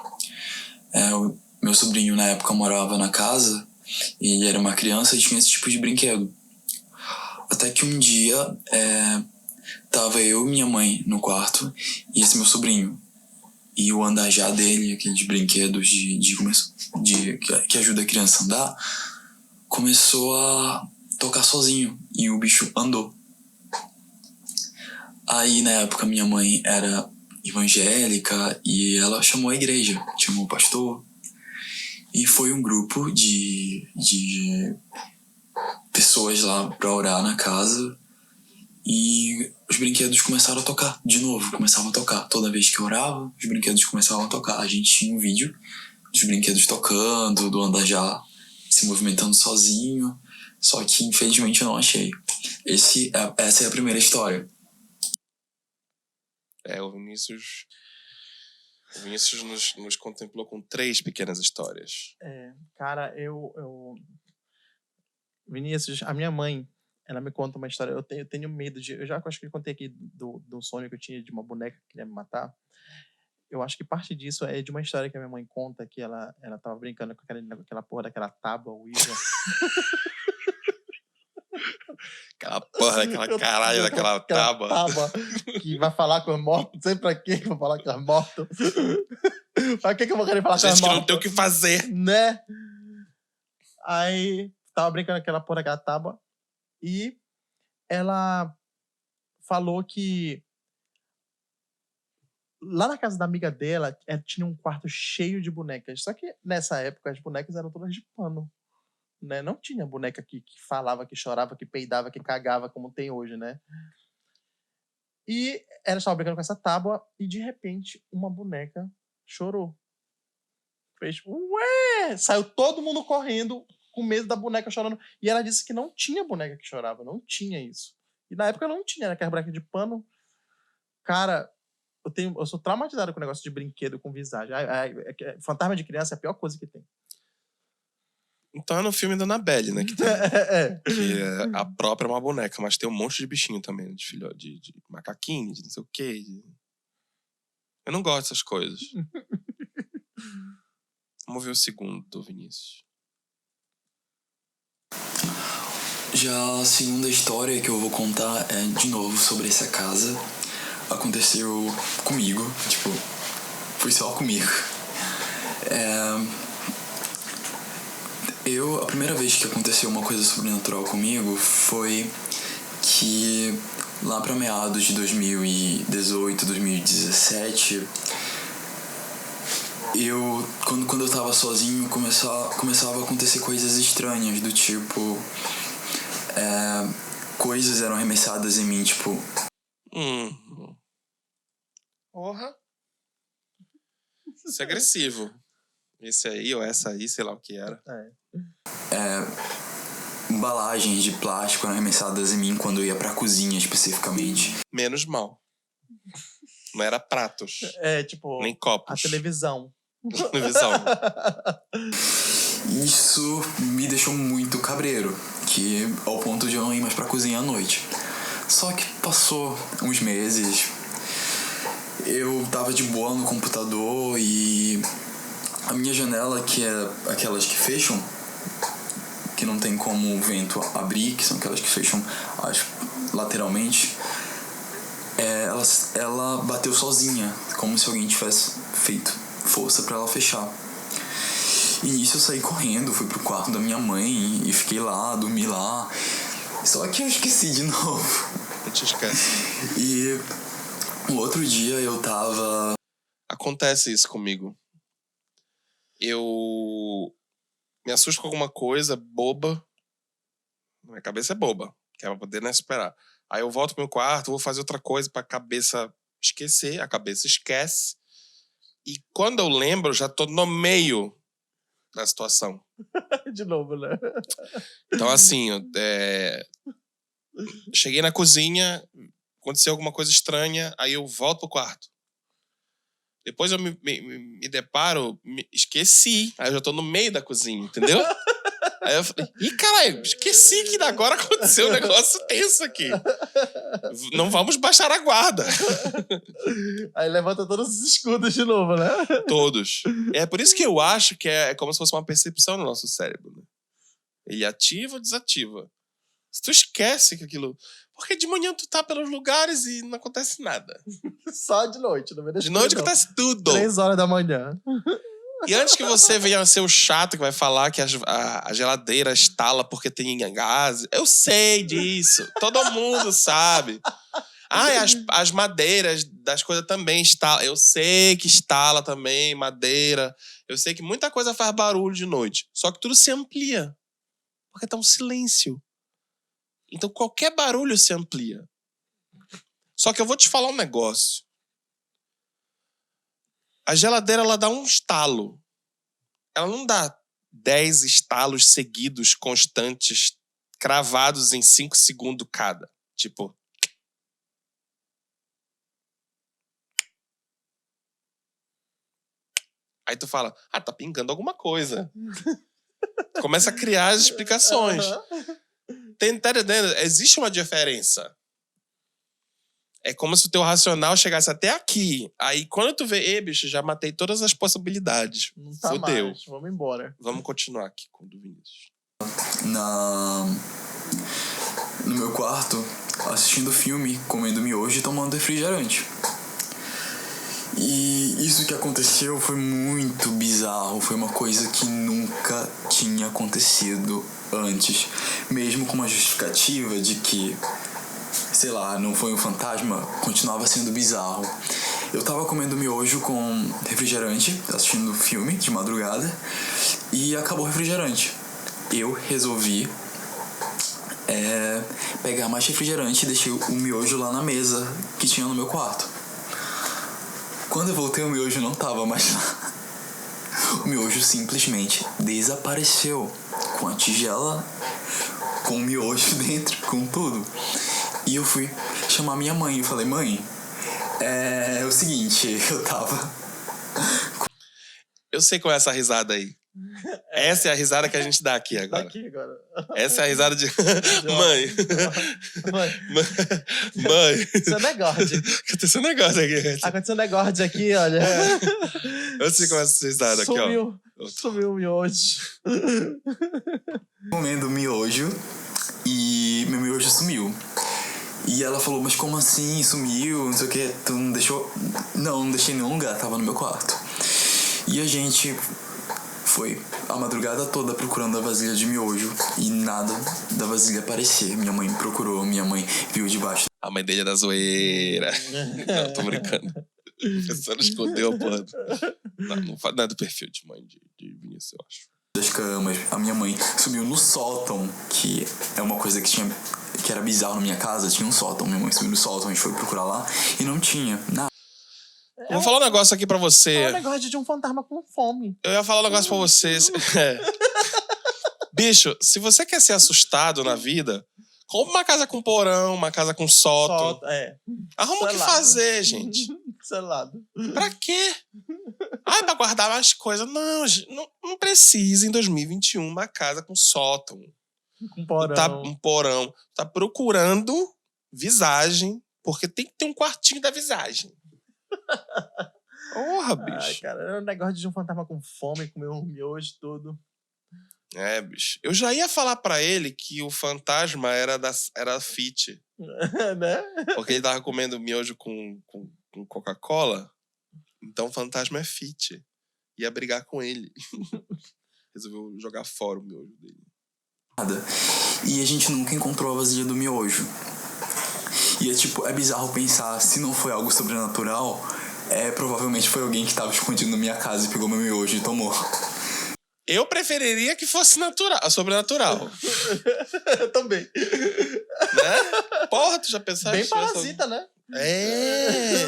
O meu sobrinho na época morava na casa, e ele era uma criança e tinha esse tipo de brinquedo. Até que um dia tava eu e minha mãe no quarto e esse meu sobrinho. E o andar dele, aqueles brinquedos que ajuda a criança a andar, começou a tocar sozinho e o bicho andou. Aí na época minha mãe era evangélica e ela chamou a igreja, chamou o pastor. E foi um grupo de pessoas lá pra orar na casa e os brinquedos começaram a tocar de novo, começavam a tocar. Toda vez que eu orava, os brinquedos começavam a tocar. A gente tinha um vídeo dos brinquedos tocando, do andar se movimentando sozinho, só que infelizmente eu não achei. Essa é a primeira história. O Vinícius nos contemplou com 3 pequenas histórias. Cara, Vinícius, a minha mãe, ela me conta uma história. Eu tenho medo de... Eu já acho que eu contei aqui do sonho que eu tinha de uma boneca que queria me matar. Eu acho que parte disso é de uma história que a minha mãe conta, que ela tava brincando com aquela porra daquela tábua Ouija. Aquela porra daquela caralho daquela tábua. Que vai falar com os mortos. Não sei pra quê que vai falar com os mortos. Pra que eu vou querer falar com os mortos? Gente que não tem o que fazer. Né? Aí tava brincando com aquela porra daquela tábua. E ela falou que lá na casa da amiga dela tinha um quarto cheio de bonecas. Só que nessa época as bonecas eram todas de pano. Né? Não tinha boneca que falava, que chorava, que peidava, que cagava, como tem hoje, né? E ela estava brincando com essa tábua e, de repente, uma boneca chorou. Fez, ué! Saiu todo mundo correndo com medo da boneca chorando. E ela disse que não tinha boneca que chorava, não tinha isso. E na época não tinha, né? Aquela boneca de pano. Cara, eu sou traumatizado com o negócio de brinquedo com visagem. Fantasma de criança é a pior coisa que tem. Então é no filme da Annabelle, né? Que é a própria é uma boneca, mas tem um monte de bichinho também, de filhote, de macaquinho, de não sei o quê. Eu não gosto dessas coisas. Vamos ver o segundo do Vinícius. Já a segunda história que eu vou contar é, de novo, sobre essa casa. Aconteceu comigo, foi só comigo. A primeira vez que aconteceu uma coisa sobrenatural comigo foi que lá para meados de 2018, 2017, quando eu tava sozinho, começava a acontecer coisas estranhas, do tipo, coisas eram arremessadas em mim, tipo... Porra. Isso é agressivo. Esse aí ou essa aí, sei lá o que era. Embalagens de plástico eram arremessadas em mim quando eu ia pra cozinha, especificamente. Menos mal. Não era pratos. Tipo... Nem copos. A televisão. Televisão. Isso me deixou muito cabreiro, que ao ponto de eu não ir mais pra cozinha à noite. Só que passou uns meses, eu tava de boa no computador e a minha janela, que é aquelas que fecham, que não tem como o vento abrir, que são aquelas que fecham lateralmente, ela bateu sozinha, como se alguém tivesse feito força pra ela fechar. E nisso eu saí correndo, fui pro quarto da minha mãe e fiquei lá, dormi lá. Só que eu esqueci de novo. Eu te esquece. E o outro dia eu tava... Acontece isso comigo. Eu me assusto com alguma coisa boba. Minha cabeça é boba, que é pra poder não esperar. Aí eu volto pro meu quarto, vou fazer outra coisa pra cabeça esquecer. A cabeça esquece. E quando eu lembro, eu já tô no meio da situação. De novo, né? Então, assim, cheguei na cozinha, aconteceu alguma coisa estranha, aí eu volto pro quarto. Depois eu me deparo, esqueci. Aí eu já tô no meio da cozinha, entendeu? Aí eu falei, caralho, esqueci que agora aconteceu um negócio tenso aqui. Não vamos baixar a guarda. Aí levanta todos os escudos de novo, né? Todos. É por isso que eu acho que é como se fosse uma percepção no nosso cérebro, né? Ele ativa ou desativa. Se tu esquece que aquilo... Porque de manhã tu tá pelos lugares e não acontece nada. Só de noite, no meio da De noite acontece tudo. 3 horas da manhã. E antes que você venha ser o chato que vai falar que a geladeira estala porque tem gás, eu sei disso. Todo mundo sabe. As madeiras das coisas também estalam. Eu sei que estala também, madeira. Eu sei que muita coisa faz barulho de noite. Só que tudo se amplia. Porque tá um silêncio. Então qualquer barulho se amplia. Só que eu vou te falar um negócio. A geladeira, ela dá um estalo. Ela não dá 10 estalos seguidos, constantes, cravados em 5 segundos cada. Tipo... Aí tu fala, tá pingando alguma coisa. Começa a criar as explicações. Tá entendendo? Existe uma diferença. É como se o teu racional chegasse até aqui. Aí quando tu vê, bicho, já matei todas as possibilidades. Não tá fudeu. mais, vamos embora. Vamos continuar aqui com o do Vinícius. No meu quarto, assistindo filme, comendo miojo e tomando refrigerante. E isso que aconteceu foi muito bizarro. Foi uma coisa que nunca tinha acontecido antes. Mesmo com uma justificativa de que, sei lá, não foi um fantasma, continuava sendo bizarro. Eu tava comendo miojo com refrigerante, assistindo filme de madrugada, e acabou o refrigerante. Eu resolvi pegar mais refrigerante e deixei o miojo lá na mesa que tinha no meu quarto. Quando eu voltei, o miojo não tava mais lá. O miojo simplesmente desapareceu, com a tigela, com o miojo dentro, com tudo. E eu fui chamar minha mãe e falei, mãe, é o seguinte, eu tava... Eu sei qual é essa risada aí. Essa é a risada que a gente dá aqui agora. Daqui agora. Essa é a risada de... Mãe. Mãe. Isso é negócio. Aconteceu um negócio aqui. Aconteceu um negócio aqui, olha. Eu sei qual é essa risada aqui, ó. Sumiu o miojo. Comendo miojo e meu miojo sumiu. E ela falou, mas como assim? Sumiu? Não sei o que. Tu não deixou... Não deixei em nenhum lugar. Tava no meu quarto. E a gente foi a madrugada toda procurando a vasilha de miojo e nada da vasilha aparecer. Minha mãe procurou, minha mãe viu debaixo. A mãe dele é da zoeira. Não, tô brincando. A professora escondeu a porra. Não é do perfil de mãe de Vinícius, eu acho. Das camas, a minha mãe subiu no sótão, que é uma coisa que era bizarro na minha casa, tinha um sótão. Minha mãe subiu no sótão, a gente foi procurar lá e não tinha nada. Eu vou falar um negócio aqui pra você. É um negócio de um fantasma com fome. Eu ia falar um negócio pra vocês. Bicho, se você quer ser assustado na vida, compra uma casa com porão, uma casa com sótão. Arruma o que fazer, gente. Selado. Pra quê? Pra guardar mais coisas. Não, não precisa em 2021 uma casa com sótão. Com porão. Um porão. Tá procurando visagem, porque tem que ter um quartinho da visagem. Porra, bicho. Ai, cara, era um negócio de um fantasma com fome, comer um miojo todo. Bicho. Eu já ia falar pra ele que o fantasma era fit. Né? Porque ele tava comendo miojo com Coca-Cola. Então o fantasma é fit. Ia brigar com ele. Resolveu jogar fora o miojo dele. E a gente nunca encontrou a vasilha do miojo. E é bizarro pensar, se não foi algo sobrenatural, provavelmente foi alguém que tava escondido na minha casa e pegou meu miojo e tomou. Eu preferiria que fosse sobrenatural. Eu também. Né? Porra, tu já pensaste? Bem parasita, né?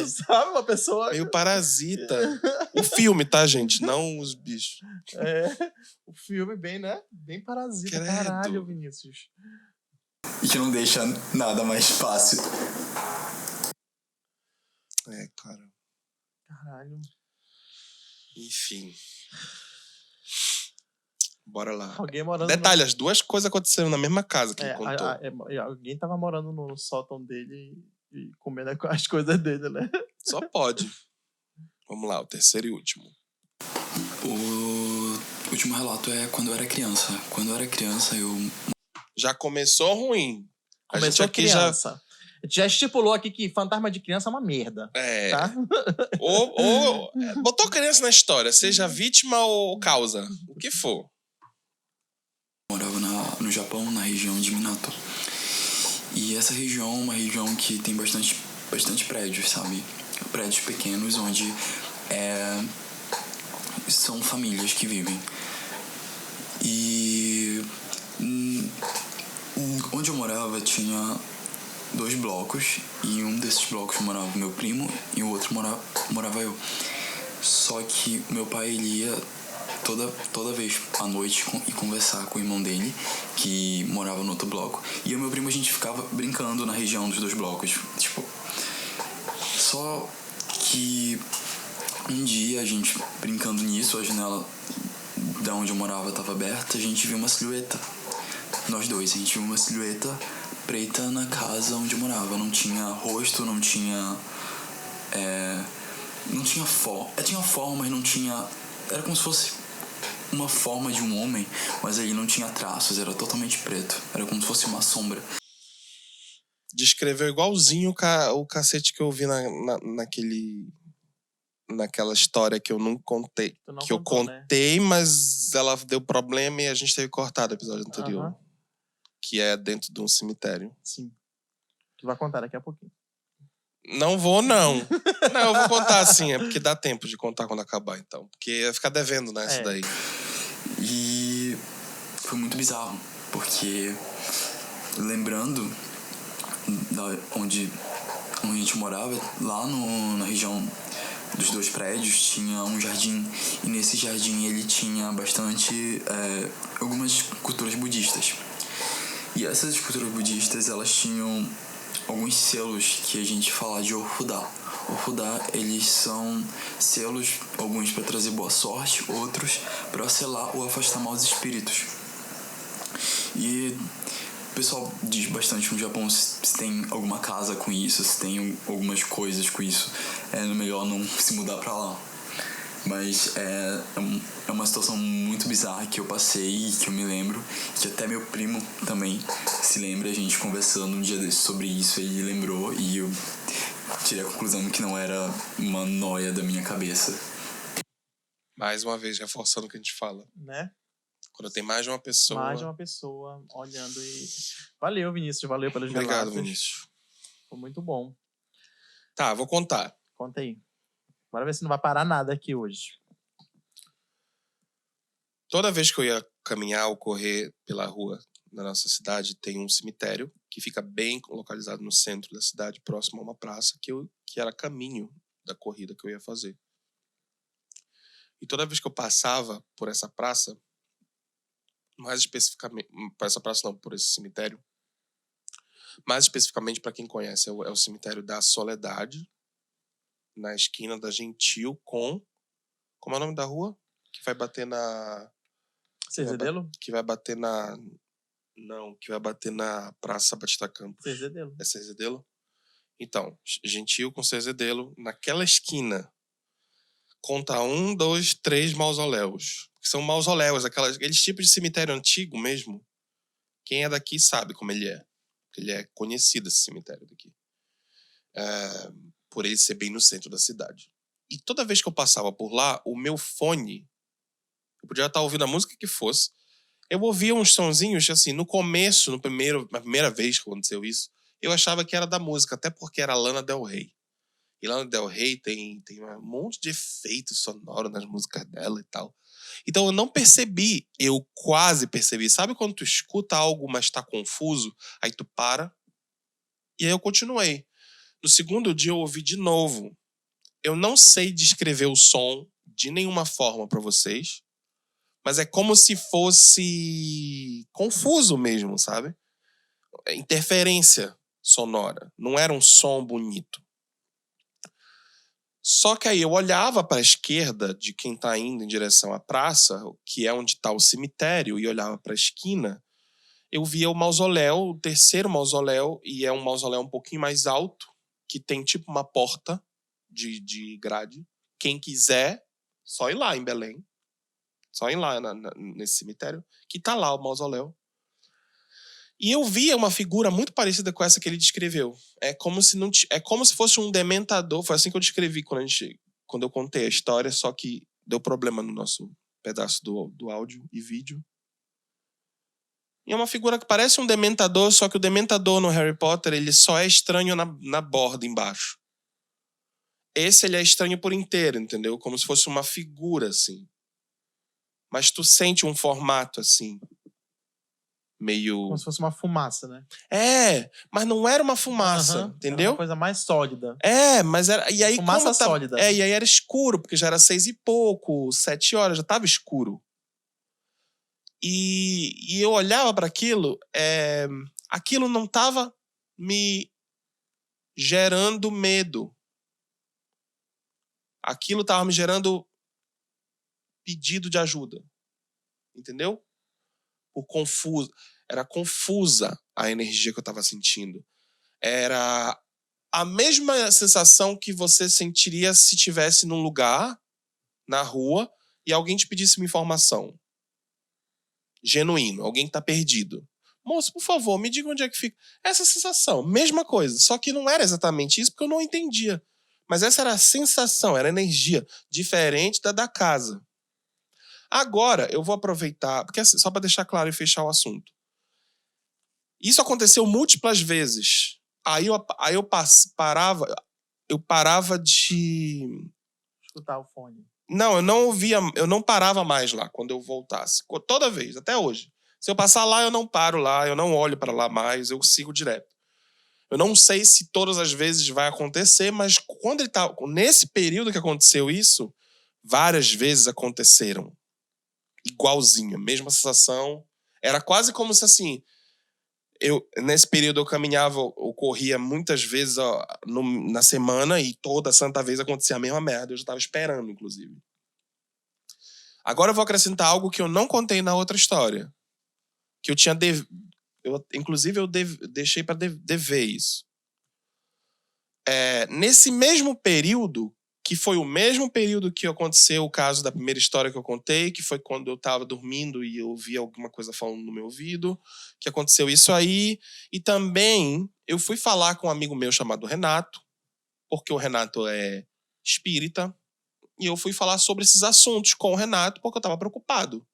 Sabe, uma pessoa... Meio parasita. O filme, tá, gente? Não os bichos. O filme bem, né? Bem parasita. Credo. Caralho, Vinícius. E que não deixa nada mais fácil. Cara. Caralho. Enfim. Bora lá. Alguém morando... Detalhe, as duas coisas aconteceram na mesma casa que ele contou. Alguém tava morando no sótão dele e comendo as coisas dele, né? Só pode. Vamos lá, o terceiro e último. O último relato é quando eu era criança. Quando eu era criança, eu... Já começou ruim. Começou criança. A gente já estipulou aqui que fantasma de criança é uma merda. Tá? Ou botou criança na história, seja vítima ou causa. O que for. Morava no Japão, na região de Minato. E essa região é uma região que tem bastante prédios, sabe? Prédios pequenos onde são famílias que vivem. E onde eu morava tinha 2 blocos, e um desses blocos morava meu primo e o outro morava eu. Só que meu pai, ele ia toda vez à noite e conversar com o irmão dele, que morava no outro bloco. E eu e meu primo, a gente ficava brincando na região dos 2 blocos. Só que um dia, a gente brincando nisso, a janela da onde eu morava estava aberta, a gente viu uma silhueta. Nós dois, a gente viu uma silhueta preta na casa onde eu morava. Não tinha rosto, não tinha... não tinha forma. Tinha forma, mas não tinha... Era como se fosse uma forma de um homem, mas ele não tinha traços, era totalmente preto. Era como se fosse uma sombra. Descreveu igualzinho o cacete que eu vi naquela história que eu não contei. Que eu contei, né? Mas ela deu problema e a gente teve que cortar do episódio anterior. Que é dentro de um cemitério. Sim. Tu vai contar daqui a pouquinho. Não vou, não. Não, eu vou contar sim. É porque dá tempo de contar quando acabar, então. Porque ia ficar devendo, né, isso daí. E foi muito bizarro. Porque, lembrando onde a gente morava, lá na região dos 2 prédios, tinha um jardim. E nesse jardim ele tinha bastante... algumas culturas budistas. E essas culturas budistas, elas tinham alguns selos que a gente fala de Ofudá. Ofudá, eles são selos, alguns para trazer boa sorte, outros para selar ou afastar maus espíritos. E o pessoal diz bastante no Japão se tem alguma casa com isso, se tem algumas coisas com isso. É melhor não se mudar para lá. Mas é uma situação muito bizarra que eu passei e que eu me lembro, que até meu primo também se lembra, a gente conversando um dia desses sobre isso, ele lembrou e eu tirei a conclusão que não era uma noia da minha cabeça. Mais uma vez, reforçando o que a gente fala. Né? Quando tem mais de uma pessoa... Mais de uma pessoa olhando e... Valeu, Vinícius. Valeu pelos Obrigado, relatos. Vinícius. Foi muito bom. Tá, vou contar. Conta aí. Bora ver se não vai parar nada aqui hoje. Toda vez que eu ia caminhar ou correr pela rua na nossa cidade, tem um cemitério que fica bem localizado no centro da cidade, próximo a uma praça, que era caminho da corrida que eu ia fazer. E toda vez que eu passava por essa praça, mais especificamente... Por essa praça não, por esse cemitério. Mais especificamente, para quem conhece, é o cemitério da Soledade, na esquina da Gentil com... Como é o nome da rua? Que vai bater na... Cerzedelo? Que vai bater na... Não, que vai bater na Praça Batista Campos. Cerzedelo. É Cerzedelo? Então, Gentil com Cerzedelo, naquela esquina, conta 1, 2, 3 mausoléus. Que são mausoléus, aqueles tipos de cemitério antigo mesmo. Quem é daqui sabe como ele é. Ele é conhecido, esse cemitério daqui. Por ele ser bem no centro da cidade. E toda vez que eu passava por lá, o meu fone... Eu podia estar ouvindo a música que fosse. Eu ouvia uns sonzinhos, assim, no começo, na primeira vez que aconteceu isso, eu achava que era da música, até porque era Lana Del Rey. E Lana Del Rey tem um monte de efeito sonoro nas músicas dela e tal. Então eu não percebi, eu quase percebi. Sabe quando tu escuta algo, mas tá confuso? Aí tu para. E aí eu continuei. No segundo dia eu ouvi de novo. Eu não sei descrever o som de nenhuma forma pra vocês. Mas é como se fosse confuso mesmo, sabe? Interferência sonora. Não era um som bonito. Só que aí eu olhava para a esquerda de quem tá indo em direção à praça, que é onde tá o cemitério, e olhava para a esquina, eu via o mausoléu, o terceiro mausoléu, e é um mausoléu um pouquinho mais alto, que tem tipo uma porta de grade. Quem quiser, só ir lá em Belém. Só ir lá nesse cemitério, que tá lá o mausoléu. E eu via uma figura muito parecida com essa que ele descreveu. É como se fosse um dementador. Foi assim que eu descrevi quando eu contei a história, só que deu problema no nosso pedaço do áudio e vídeo. E é uma figura que parece um dementador, só que o dementador no Harry Potter, ele só é estranho na borda embaixo. Esse ele é estranho por inteiro, entendeu? Como se fosse uma figura, assim. Mas tu sente um formato, assim, meio... Como se fosse uma fumaça, né? Mas não era uma fumaça, entendeu? Era uma coisa mais sólida. Mas era... E aí, fumaça sólida. E aí era escuro, porque já era 6 e pouco, 7 horas, já tava escuro. E eu olhava para aquilo, aquilo não tava me gerando medo. Aquilo tava me gerando pedido de ajuda. Entendeu? Era confusa a energia que eu tava sentindo. Era a mesma sensação que você sentiria se estivesse num lugar, na rua, e alguém te pedisse uma informação. Genuíno, alguém que tá perdido. Moço, por favor, me diga onde é que fica. Essa sensação, mesma coisa. Só que não era exatamente isso, porque eu não entendia. Mas essa era a sensação, era a energia, diferente da casa. Agora, eu vou aproveitar, porque só para deixar claro e fechar o assunto. Isso aconteceu múltiplas vezes. Aí eu parava de... Escutar o fone. Não, eu não parava mais lá quando eu voltasse. Toda vez, até hoje. Se eu passar lá, eu não paro lá, eu não olho para lá mais, eu sigo direto. Eu não sei se todas as vezes vai acontecer, mas quando ele tá... Nesse período que aconteceu isso, várias vezes aconteceram. Igualzinho, mesma sensação. Era quase como se, assim... Nesse período eu caminhava, eu corria muitas vezes na semana e toda santa vez acontecia a mesma merda. Eu já estava esperando, inclusive. Agora eu vou acrescentar algo que eu não contei na outra história. Que eu tinha... Inclusive, eu deixei para dever isso. Nesse mesmo período, que foi o mesmo período que aconteceu o caso da primeira história que eu contei, que foi quando eu estava dormindo e eu ouvi alguma coisa falando no meu ouvido, que aconteceu isso aí. E também eu fui falar com um amigo meu chamado Renato, porque o Renato é espírita, e eu fui falar sobre esses assuntos com o Renato porque eu tava preocupado.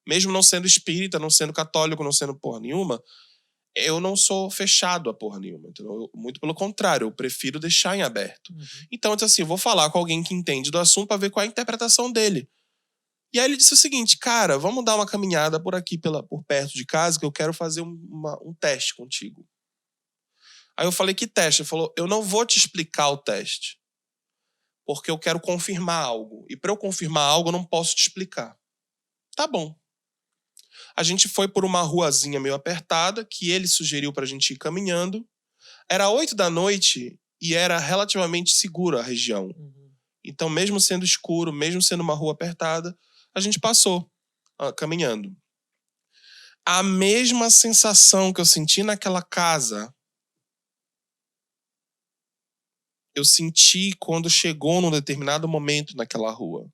Mesmo não sendo espírita, não sendo católico, não sendo porra nenhuma, eu não sou fechado a porra nenhuma. Entendeu? Muito pelo contrário, eu prefiro deixar em aberto. Então, eu disse assim, eu vou falar com alguém que entende do assunto pra ver qual é a interpretação dele. E aí ele disse o seguinte, cara, vamos dar uma caminhada por aqui, por perto de casa, que eu quero fazer um teste contigo. Aí eu falei, que teste? Ele falou, eu não vou te explicar o teste, porque eu quero confirmar algo. E pra eu confirmar algo, eu não posso te explicar. Tá bom. A gente foi por uma ruazinha meio apertada, que ele sugeriu pra gente ir caminhando. Era 8 da noite e era relativamente segura a região. Então, mesmo sendo escuro, mesmo sendo uma rua apertada, a gente passou caminhando. A mesma sensação que eu senti naquela casa, eu senti quando chegou num determinado momento naquela rua.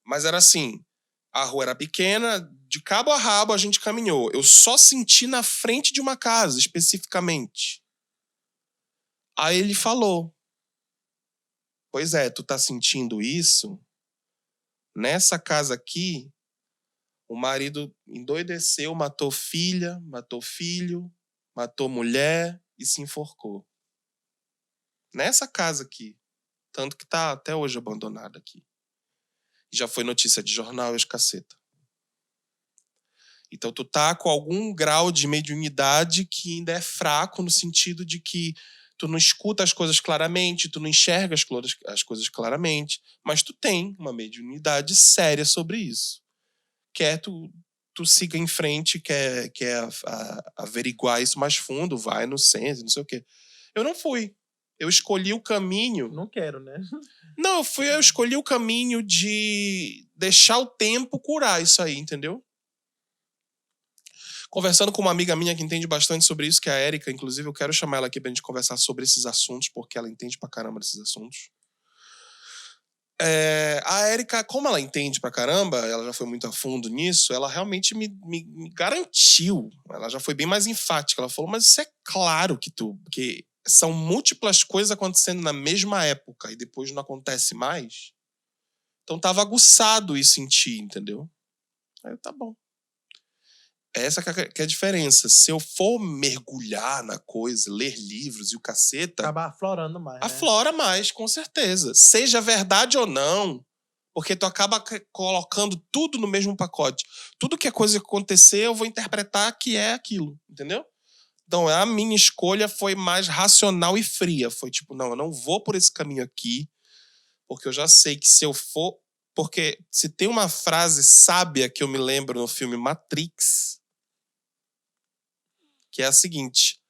Mas era assim, a rua era pequena, de cabo a rabo a gente caminhou. Eu só senti na frente de uma casa, especificamente. Aí ele falou, pois é, tu tá sentindo isso? Nessa casa aqui, o marido endoideceu, matou filha, matou filho, matou mulher e se enforcou. Nessa casa aqui. Tanto que tá até hoje abandonada aqui. Já foi notícia de jornal e os caceta. Então tu tá com algum grau de mediunidade que ainda é fraco no sentido de que tu não escuta as coisas claramente, tu não enxerga as coisas claramente, mas tu tem uma mediunidade séria sobre isso. Quer tu siga em frente, quer averiguar isso mais fundo, vai no centro, não sei o quê. Eu não fui. Eu escolhi o caminho... Não quero, né? Não, eu escolhi o caminho de deixar o tempo curar isso aí, entendeu? Conversando com uma amiga minha que entende bastante sobre isso, que é a Érica, inclusive eu quero chamar ela aqui pra gente conversar sobre esses assuntos, porque ela entende pra caramba desses assuntos. A Érica, como ela entende pra caramba, ela já foi muito a fundo nisso, ela realmente me garantiu, ela já foi bem mais enfática, ela falou, mas isso é claro que são múltiplas coisas acontecendo na mesma época e depois não acontece mais. Então tava aguçado isso em ti, entendeu? Aí eu, tá bom. Essa que é a diferença. Se eu for mergulhar na coisa, ler livros e o caceta... Acaba aflorando mais, né? Aflora mais, com certeza. Seja verdade ou não, porque tu acaba colocando tudo no mesmo pacote. Tudo que é coisa que acontecer, eu vou interpretar que é aquilo, entendeu? Então, a minha escolha foi mais racional e fria. Foi tipo, não, eu não vou por esse caminho aqui, porque eu já sei que se eu for... Porque se tem uma frase sábia que eu me lembro no filme Matrix, que é a seguinte: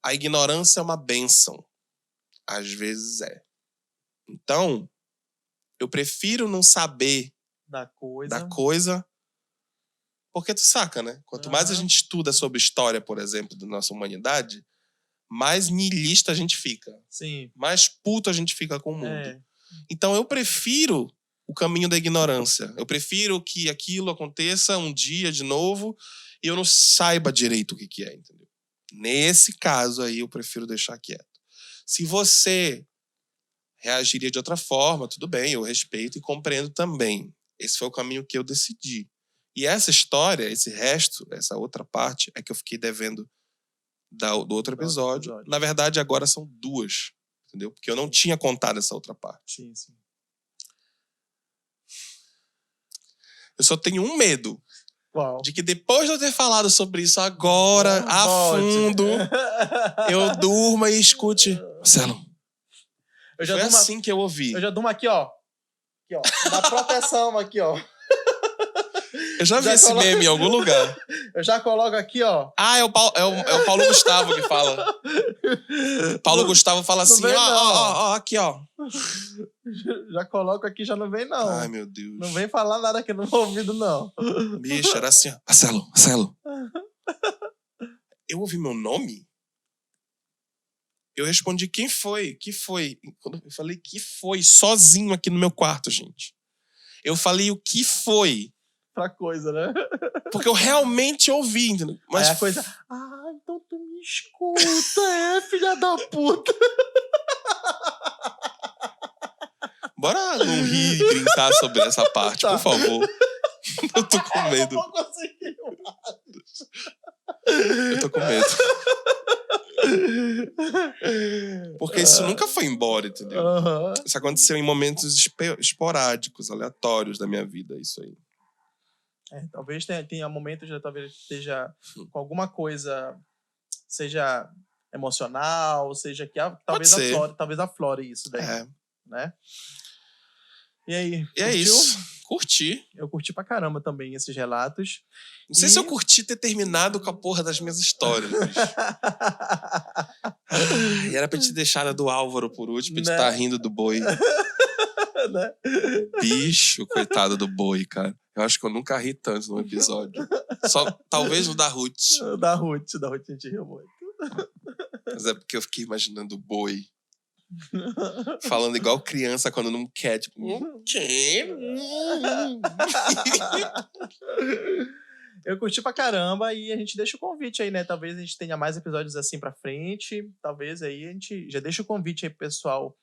a ignorância é uma bênção. Às vezes é. Então, eu prefiro não saber da coisa, porque tu saca, né? Quanto mais a gente estuda sobre história, por exemplo, da nossa humanidade, mais nihilista a gente fica. Sim. Mais puto a gente fica com o mundo. Então eu prefiro o caminho da ignorância. Eu prefiro que aquilo aconteça um dia de novo e eu não saiba direito o que é, entendeu? Nesse caso aí, eu prefiro deixar quieto. Se você reagiria de outra forma, tudo bem, eu respeito e compreendo também. Esse foi o caminho que eu decidi. E essa história, esse resto, essa outra parte, é que eu fiquei devendo do outro episódio. Na verdade, agora são 2, entendeu? Porque eu não tinha contado essa outra parte. Sim, sim. Eu só tenho um medo. Qual? De que depois de eu ter falado sobre isso agora, fundo, eu durma e escute. Marcelo, foi assim que eu ouvi. Eu já durmo aqui, ó. Aqui, ó. Da proteção aqui, ó. Eu já vi esse meme em algum lugar. Eu já coloco aqui, ó. Ah, é o Paulo Gustavo que fala. Paulo Gustavo fala assim, ó, aqui, ó. Já coloco aqui, já não vem, não. Ai, meu Deus. Não vem falar nada aqui no meu ouvido, não. Bicho, era assim, ó. Marcelo. Eu ouvi meu nome? Eu respondi, quem foi? Que foi? Quando eu falei, que foi? Sozinho aqui no meu quarto, gente. Eu falei, o que foi? Pra coisa, né? Porque eu realmente ouvi, entendeu? Mas Aí a coisa... então tu me escuta, filha da puta. bora não rir e gritar sobre essa parte, Tá. por favor. Eu tô com medo. Eu não vou conseguir. Eu tô com medo. Porque isso nunca foi embora, entendeu? Aham. Isso aconteceu em momentos esporádicos, aleatórios da minha vida, isso aí. Talvez tenha momentos, talvez esteja com alguma coisa, seja emocional, seja que ser. talvez aflore isso daí, É. né? E aí, E é curtiu? isso. Curti. Eu curti pra caramba também esses relatos. Não sei se eu curti ter terminado com a porra das minhas histórias, bicho. E era pra te deixar a do Álvaro por último, pra te Né? estar rindo do boi. Né? Bicho, coitado do boi, cara. Eu acho que eu nunca ri tanto num episódio. Só, talvez no da Ruth. Da Ruth a gente riu muito. Mas é porque eu fiquei imaginando o boi. Falando igual criança quando não quer. Tipo, não quer. Eu curti pra caramba e a gente deixa o convite aí, né? Talvez a gente tenha mais episódios assim pra frente. Talvez aí a gente já deixa o convite aí pro pessoal.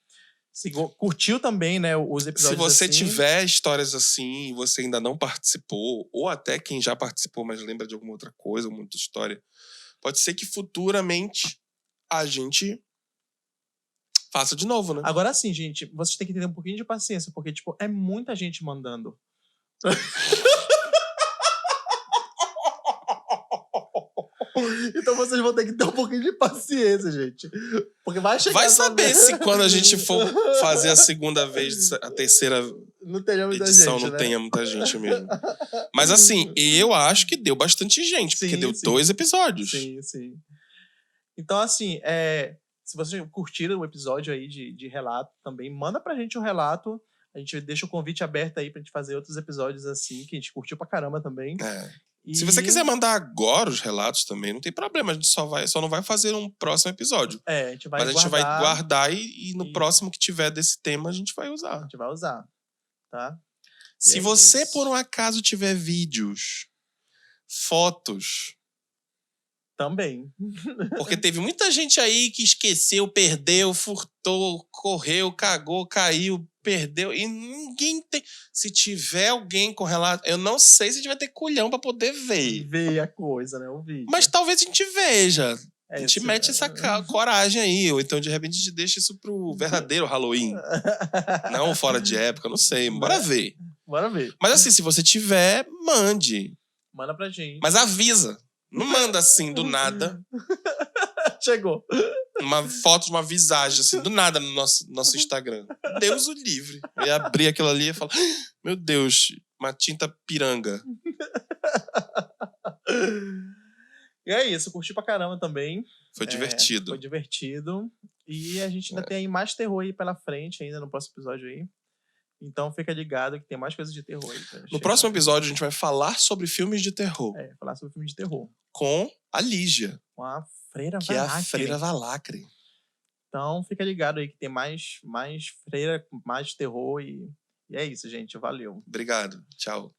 Se curtiu também, né, os episódios. Se você assim. tiver histórias assim e você ainda não participou, ou até quem já participou, mas lembra de alguma outra coisa, alguma outra história, pode ser que futuramente a gente faça de novo, né? Agora sim, gente, vocês têm que ter um pouquinho de paciência, porque, tipo, é muita gente mandando. Então vocês vão ter que ter um pouquinho de paciência, gente. Porque vai chegar... Vai saber se quando a gente for fazer a segunda vez, a terceira não tenha muita edição, gente, não né? tenha muita gente mesmo. Mas assim, eu acho que deu bastante gente, porque Sim, deu sim. 2 episódios. Sim, sim. Então, assim, se vocês curtiram o episódio aí de relato também, manda pra gente um relato. A gente deixa o convite aberto aí pra gente fazer outros episódios assim, que a gente curtiu pra caramba também. Se você quiser mandar agora os relatos também, não tem problema. A gente só não vai fazer um próximo episódio. A gente vai Mas a gente vai guardar e no próximo que tiver desse tema, a gente vai usar. A gente vai usar, tá? Se você, por um acaso, tiver vídeos, fotos... Também. Porque teve muita gente aí que esqueceu, perdeu, furtou, correu, cagou, caiu, perdeu. E ninguém tem... Se tiver alguém com relato... Eu não sei se a gente vai ter culhão pra poder ver. Ver a coisa, né? O vídeo. Mas talvez a gente veja. A gente mete essa coragem aí. Ou então, de repente, a gente deixa isso pro verdadeiro Halloween. Não fora de época, não sei. Bora ver. Bora ver. Mas assim, se você tiver, mande. Manda pra gente. Mas avisa. Não manda assim, do nada. Chegou. Uma foto de uma visagem, assim, do nada no nosso Instagram. Deus o livre. Eu ia abrir aquilo ali e falar: meu Deus, uma tinta piranga. E é isso, curti pra caramba também. Foi divertido. Foi divertido. E a gente ainda tem aí mais terror aí pela frente, ainda no próximo episódio aí. Então fica ligado que tem mais coisas de terror aí. No próximo episódio, a gente vai falar sobre filmes de terror. Falar sobre filmes de terror. Com a Lígia. Com a Freira que Valacre. É a Freira Valacre. Então fica ligado aí que tem mais freira, mais terror e é isso, gente. Valeu. Obrigado. Tchau.